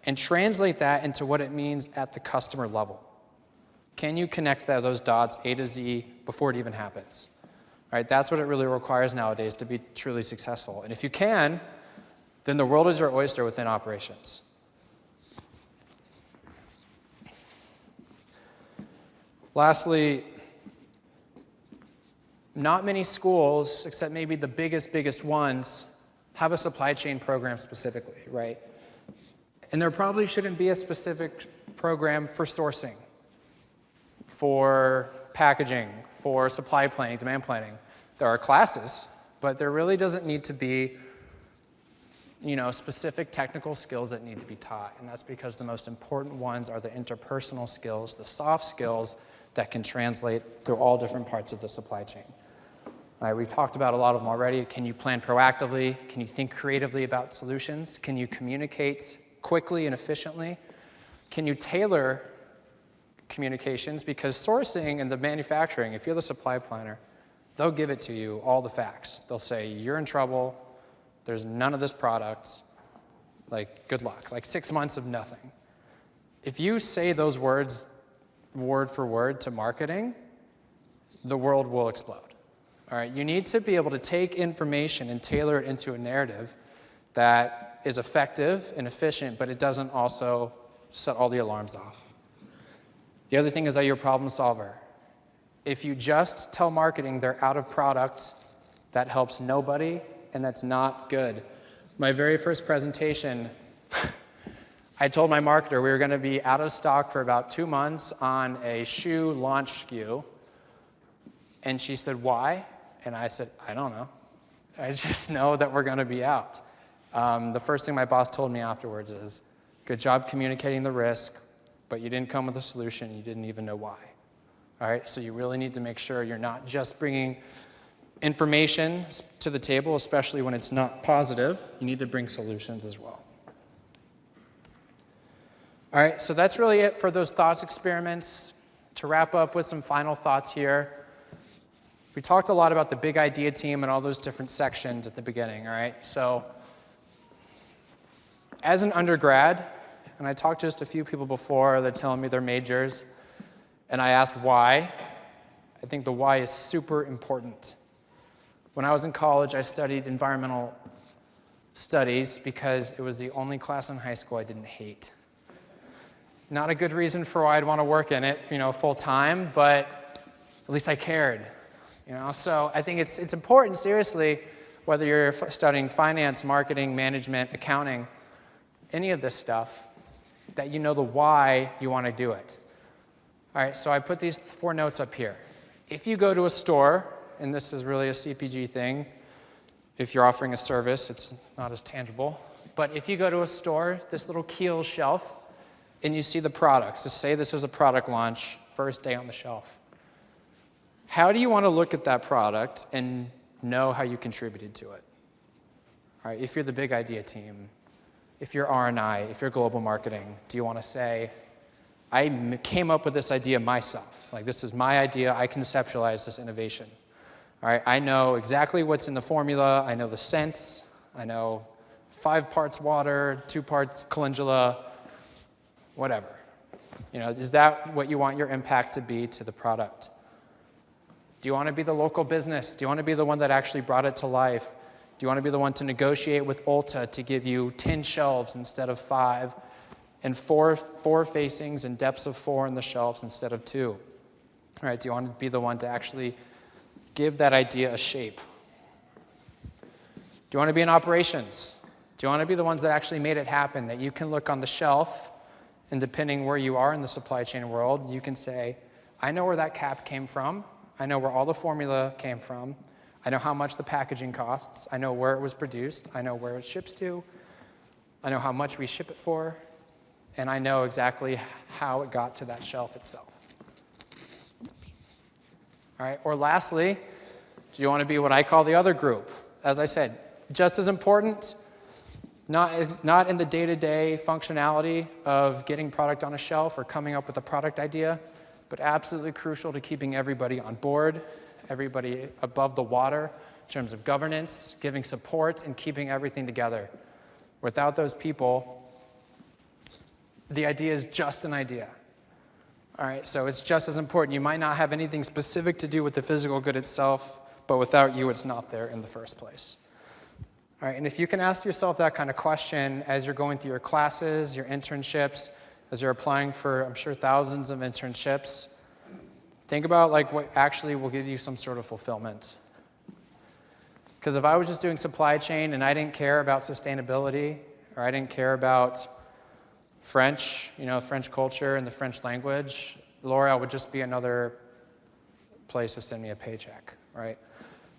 and translate that into what it means at the customer level? Can you connect those dots A to Z before it even happens? All right, that's what it really requires nowadays to be truly successful. And if you can, then the world is your oyster within operations. Lastly, not many schools, except maybe the biggest ones, have a supply chain program specifically, right? And there probably shouldn't be a specific program for sourcing, for packaging, for supply planning, demand planning. There are classes, but there really doesn't need to be, specific technical skills that need to be taught. And that's because the most important ones are the interpersonal skills, the soft skills that can translate through all different parts of the supply chain. All right, we've talked about a lot of them already. Can you plan proactively? Can you think creatively about solutions? Can you communicate quickly and efficiently? Can you tailor communications? Because sourcing and the manufacturing, if you're the supply planner, they'll give it to you, all the facts. They'll say, you're in trouble, there's none of this product, good luck, 6 months of nothing. If you say those words word for word to marketing, the world will explode. All right, you need to be able to take information and tailor it into a narrative that is effective and efficient, but it doesn't also set all the alarms off. The other thing is that you're a problem solver. If you just tell marketing they're out of product, that helps nobody, and that's not good. My very first presentation, I told my marketer we were going to be out of stock for about 2 months on a shoe launch SKU, and she said, why? And I said, I don't know. I just know that we're going to be out. The first thing my boss told me afterwards is, good job communicating the risk, but you didn't come with a solution. You didn't even know why. All right, so you really need to make sure you're not just bringing information to the table, especially when it's not positive. You need to bring solutions as well. All right, so that's really it for those thoughts experiments. To wrap up with some final thoughts here, we talked a lot about the big idea team and all those different sections at the beginning, all right? So as an undergrad, and I talked to just a few people before, they're telling me they're majors, and I asked why. I think the why is super important. When I was in college, I studied environmental studies because it was the only class in high school I didn't hate. Not a good reason for why I'd want to work in it, full time, but At least I cared. So I think it's important, seriously, whether you're studying finance, marketing, management, accounting, any of this stuff, that you know the why you want to do it. All right, so I put these 4 notes up here. If you go to a store, and this is really a CPG thing, if you're offering a service, it's not as tangible. But if you go to a store, this little Keel shelf, and you see the products, just say this is a product launch, first day on the shelf. How do you want to look at that product and know how you contributed to it? All right, if you're the big idea team, if you're R&I, if you're global marketing, do you want to say, I came up with this idea myself. Like, this is my idea. I conceptualized this innovation. All right, I know exactly what's in the formula. I know the scents. I know 5 parts water, 2 parts calendula, whatever. Is that what you want your impact to be to the product? Do you want to be the local business? Do you want to be the one that actually brought it to life? Do you want to be the one to negotiate with Ulta to give you 10 shelves instead of 5, and 4 facings and depths of 4 in the shelves instead of 2? All right, do you want to be the one to actually give that idea a shape? Do you want to be in operations? Do you want to be the ones that actually made it happen, that you can look on the shelf, and depending where you are in the supply chain world, you can say, I know where that cap came from. I know where all the formula came from. I know how much the packaging costs. I know where it was produced. I know where it ships to. I know how much we ship it for. And I know exactly how it got to that shelf itself. All right, or lastly, do you want to be what I call the other group? As I said, just as important, not in the day-to-day functionality of getting product on a shelf or coming up with a product idea, but absolutely crucial to keeping everybody on board, everybody above the water in terms of governance, giving support, and keeping everything together. Without those people, the idea is just an idea. All right, so it's just as important. You might not have anything specific to do with the physical good itself, but without you, it's not there in the first place. All right, and if you can ask yourself that kind of question as you're going through your classes, your internships, as you're applying for, I'm sure, thousands of internships, think about what actually will give you some sort of fulfillment. Because if I was just doing supply chain and I didn't care about sustainability, or I didn't care about French, French culture and the French language, L'Oreal would just be another place to send me a paycheck, right?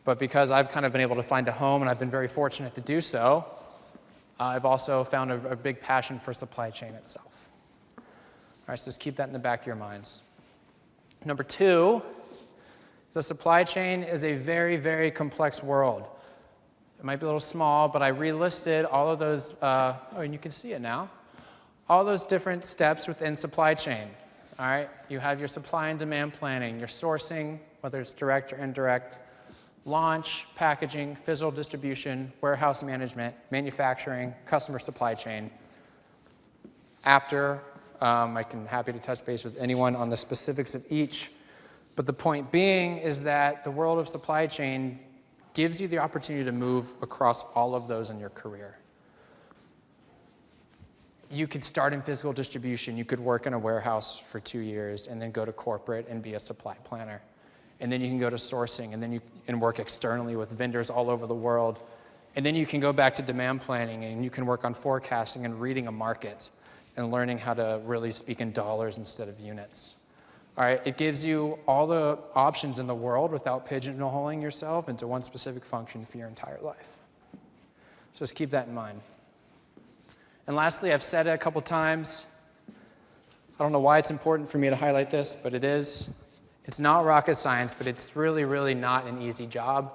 But because I've kind of been able to find a home, and I've been very fortunate to do so, I've also found a big passion for supply chain itself. All right, so just keep that in the back of your minds. Number 2, the supply chain is a very, very complex world. It might be a little small, but I relisted all of those, and you can see it now, all those different steps within supply chain. All right, you have your supply and demand planning, your sourcing, whether it's direct or indirect, launch, packaging, physical distribution, warehouse management, manufacturing, customer supply chain. After, happy to touch base with anyone on the specifics of each. But the point being is that the world of supply chain gives you the opportunity to move across all of those in your career. You could start in physical distribution. You could work in a warehouse for 2 years and then go to corporate and be a supply planner. And then you can go to sourcing, and then you can work externally with vendors all over the world. And then you can go back to demand planning, and you can work on forecasting and reading a market and learning how to really speak in dollars instead of units. All right, it gives you all the options in the world without pigeonholing yourself into one specific function for your entire life. So just keep that in mind. And lastly, I've said it a couple times. I don't know why it's important for me to highlight this, but it is. It's not rocket science, but it's really, really not an easy job.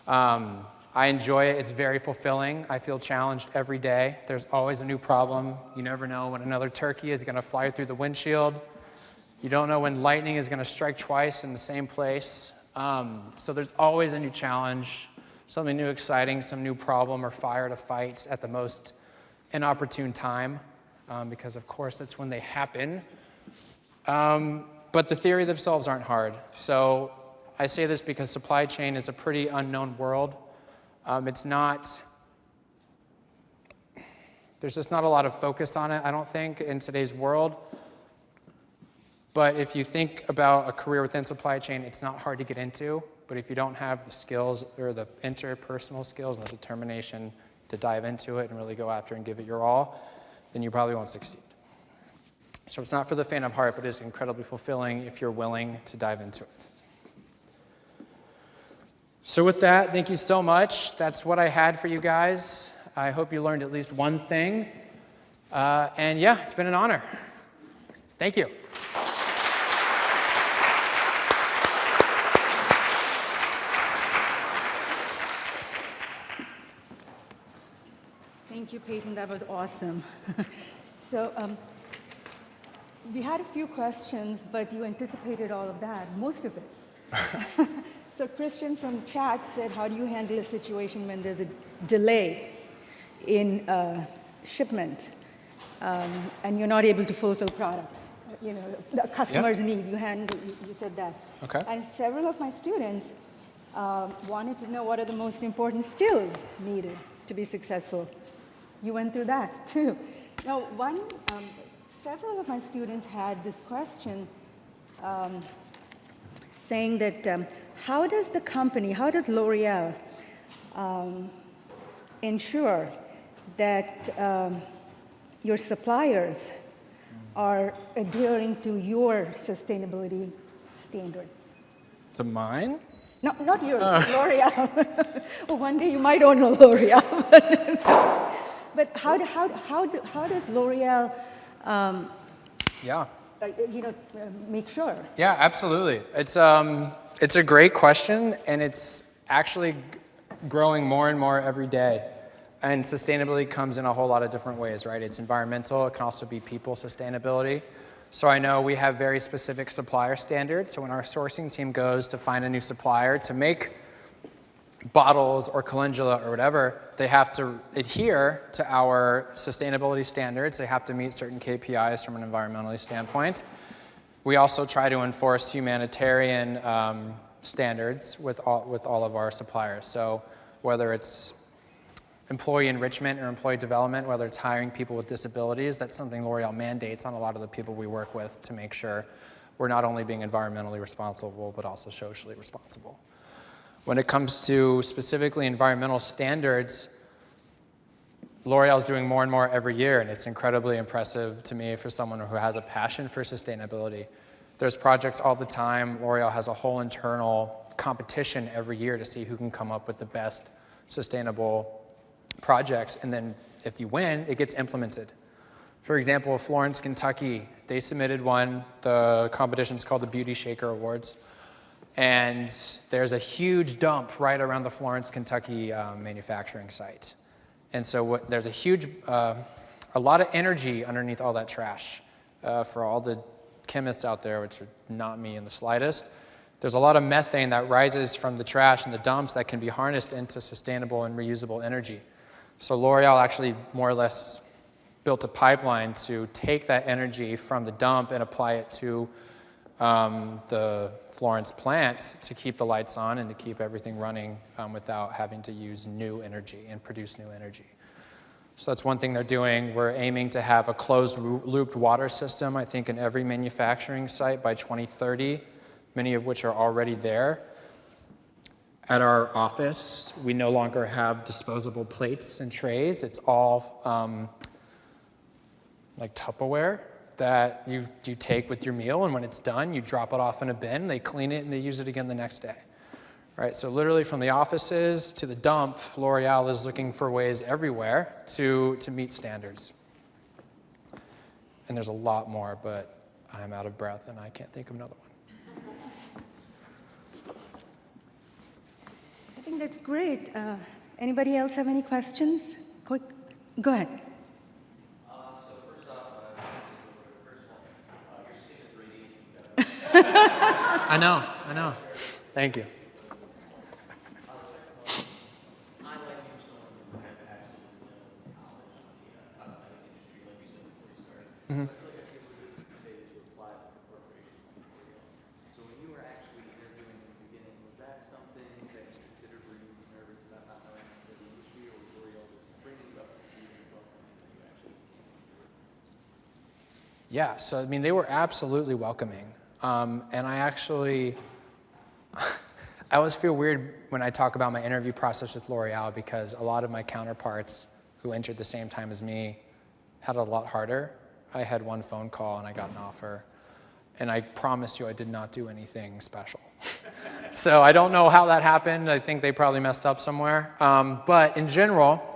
I enjoy it. It's very fulfilling. I feel challenged every day. There's always a new problem. You never know when another turkey is going to fly through the windshield. You don't know when lightning is going to strike twice in the same place. So there's always a new challenge, something new, exciting, some new problem or fire to fight at the most inopportune time, because of course that's when they happen. But the theory themselves aren't hard. So I say this because supply chain is a pretty unknown world. There's just not a lot of focus on it, I don't think, in today's world. But if you think about a career within supply chain, it's not hard to get into. But if you don't have the skills or the interpersonal skills and the determination to dive into it and really go after and give it your all, then you probably won't succeed. So it's not for the faint of heart, but it's incredibly fulfilling if you're willing to dive into it. So with that, thank you so much. That's what I had for you guys. I hope you learned at least one thing. And yeah, it's been an honor. Thank you. Thank you, Peyton. That was awesome. So we had a few questions, but you anticipated all of that, most of it. So Christian from chat said, how do you handle a situation when there's a delay in shipment and you're not able to fulfill products? You know, the customer's need, you said that. Okay. And several of my students wanted to know what are the most important skills needed to be successful. You went through that too. Now, several of my students had this question saying that how does L'Oreal ensure that your suppliers are adhering to your sustainability standards? To mine? No, not yours, L'Oreal. Well, one day you might own a L'Oreal. But how does L'Oreal make sure? Yeah, absolutely. It's a great question, and it's actually growing more and more every day. And sustainability comes in a whole lot of different ways, right? It's environmental. It can also be people sustainability. So I know we have very specific supplier standards. So when our sourcing team goes to find a new supplier to make bottles or calendula or whatever, they have to adhere to our sustainability standards. They have to meet certain KPIs from an environmental standpoint. We also try to enforce humanitarian standards with all of our suppliers. So whether it's employee enrichment or employee development, whether it's hiring people with disabilities, that's something L'Oreal mandates on a lot of the people we work with to make sure we're not only being environmentally responsible, but also socially responsible. When it comes to specifically environmental standards, L'Oreal is doing more and more every year, and it's incredibly impressive to me for someone who has a passion for sustainability. There's projects all the time. L'Oreal has a whole internal competition every year to see who can come up with the best sustainable projects, and then if you win, it gets implemented. For example, Florence, Kentucky, they submitted one. The competition's called the Beauty Shaker Awards. And there's a huge dump right around the Florence, Kentucky manufacturing site. And so there's a lot of energy underneath all that trash. For all the chemists out there, which are not me in the slightest, there's a lot of methane that rises from the trash and the dumps that can be harnessed into sustainable and reusable energy. So L'Oreal actually more or less built a pipeline to take that energy from the dump and apply it to the Florence plant to keep the lights on and to keep everything running without having to use new energy and produce new energy. So that's one thing they're doing. We're aiming to have a closed-looped water system, I think, in every manufacturing site by 2030, many of which are already there. At our office, we no longer have disposable plates and trays. It's all like Tupperware that you take with your meal, and when it's done, you drop it off in a bin, they clean it, and they use it again the next day. Right, so literally from the offices to the dump, L'Oreal is looking for ways everywhere to meet standards. And there's a lot more, but I'm out of breath and I can't think of another one. I think that's great. Anybody else have any questions? Quick, go ahead. So first off, your skin is radiating. I know. Thank you. I like you, someone who has absolutely no knowledge on the cosmetic industry, like you said before you started. I feel like that's a really good debate to apply to the corporation material. So when you were actually interviewing in the beginning, was that something that you considered? Were you nervous about not knowing the industry, or was L'Oreal just bringing you up to speed and welcoming that you actually? Yeah, so I mean, they were absolutely welcoming. And I actually, I always feel weird when I talk about my interview process with L'Oreal because a lot of my counterparts who entered the same time as me had it a lot harder. I had one phone call and I got an offer. And I promise you I did not do anything special. So I don't know how that happened. I think they probably messed up somewhere. But in general,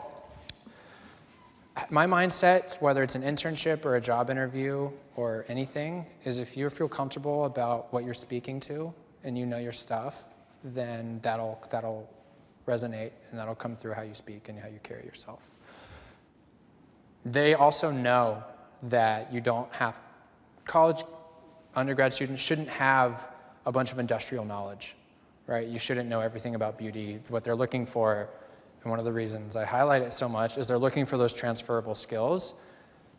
my mindset, whether it's an internship or a job interview or anything, is if you feel comfortable about what you're speaking to and you know your stuff, then that'll resonate and that'll come through how you speak and how you carry yourself. They also know that you don't have, college undergrad students shouldn't have a bunch of industrial knowledge, right? You shouldn't know everything about beauty. What they're looking for, and one of the reasons I highlight it so much, is they're looking for those transferable skills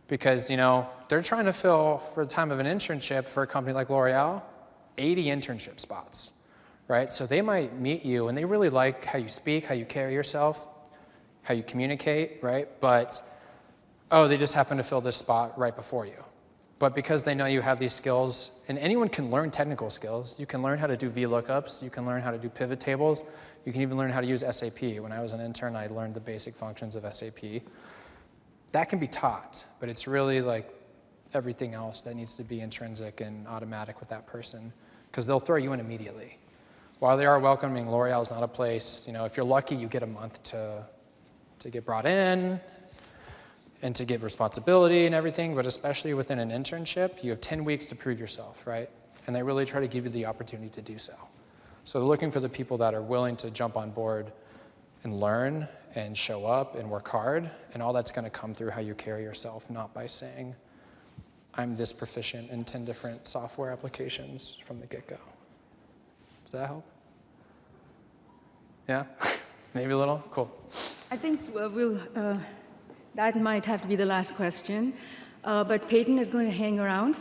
because, you know, they're trying to fill, for the time of an internship for a company like L'Oreal, 80 internship spots, right? So they might meet you and they really like how you speak, how you carry yourself, how you communicate, right? But, oh, they just happen to fill this spot right before you. But because they know you have these skills, and anyone can learn technical skills. You can learn how to do VLOOKUPs. You can learn how to do pivot tables. You can even learn how to use SAP. When I was an intern, I learned the basic functions of SAP. That can be taught, but it's really like everything else that needs to be intrinsic and automatic with that person, because they'll throw you in immediately. While they are welcoming, L'Oreal is not a place, you know, if you're lucky, you get a month to get brought in, and to get responsibility and everything, but especially within an internship, you have 10 weeks to prove yourself, right? And they really try to give you the opportunity to do so. So they're looking for the people that are willing to jump on board and learn and show up and work hard, and all that's gonna come through how you carry yourself, not by saying, I'm this proficient in 10 different software applications from the get-go. Does that help? Yeah? Maybe a little? Cool. I think that might have to be the last question, but Peyton is going to hang around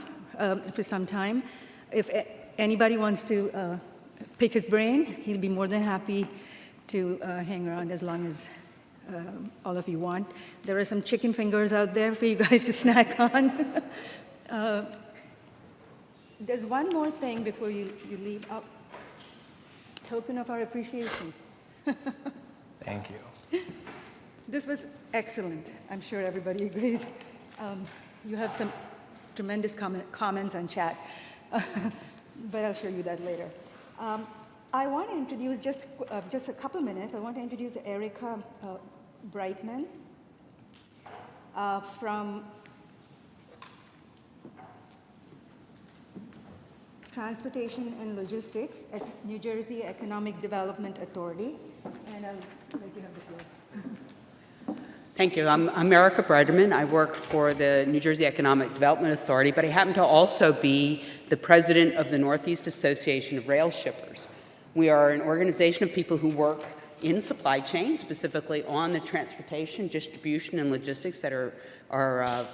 for some time. If anybody wants to pick his brain, he'll be more than happy to hang around as long as all of you want. There are some chicken fingers out there for you guys to snack on. There's one more thing before you leave. Token of our appreciation. Thank you. This was excellent. I'm sure everybody agrees. You have some tremendous comments on chat, but I'll show you that later. I want to introduce, just a couple minutes, I want to introduce Erica Brightman from Transportation and Logistics at New Jersey Economic Development Authority. And I'll let you have the floor. Thank you. I'm Erica Brightman. I work for the New Jersey Economic Development Authority, but I happen to also be the president of the Northeast Association of Rail Shippers. We are an organization of people who work in supply chain, specifically on the transportation, distribution, and logistics that are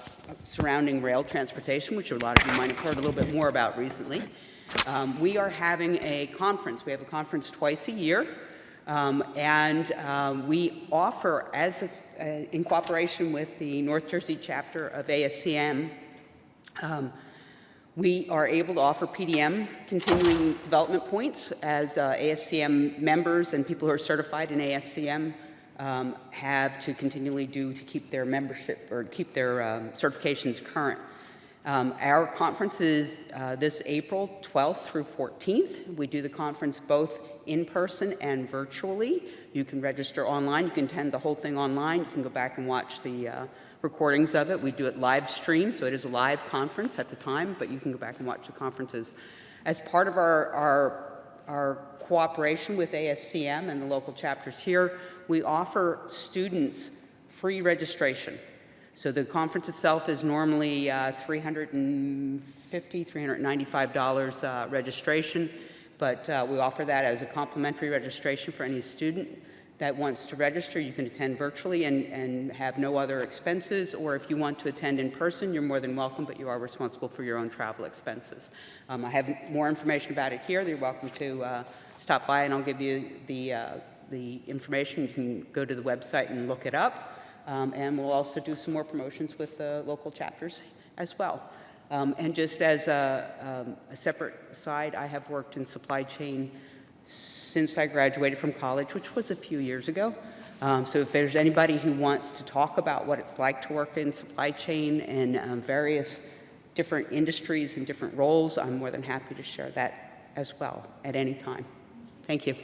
surrounding rail transportation, which a lot of you might have heard a little bit more about recently. We are having a conference. We have a conference twice a year, and we offer, in cooperation with the North Jersey chapter of ASCM, we are able to offer PDM, continuing development points, as ASCM members and people who are certified in ASCM have to continually do to keep their membership or keep their certifications current. Our conference is this April 12th through 14th. We do the conference both in person and virtually. You can register online. You can attend the whole thing online. You can go back and watch the recordings of it. We do it live stream, so it is a live conference at the time, but you can go back and watch the conferences. As part of our cooperation with ASCM and the local chapters here, we offer students free registration. So the conference itself is normally $350, $395 registration, but we offer that as a complimentary registration for any student that wants to register. You can attend virtually and have no other expenses, or if you want to attend in person, you're more than welcome, but you are responsible for your own travel expenses. I have more information about it here. You're welcome to stop by, and I'll give you the information. You can go to the website and look it up, and we'll also do some more promotions with the local chapters as well. And just as a separate aside, I have worked in supply chain since I graduated from college, which was a few years ago. So if there's anybody who wants to talk about what it's like to work in supply chain and various different industries and different roles, I'm more than happy to share that as well at any time. Thank you.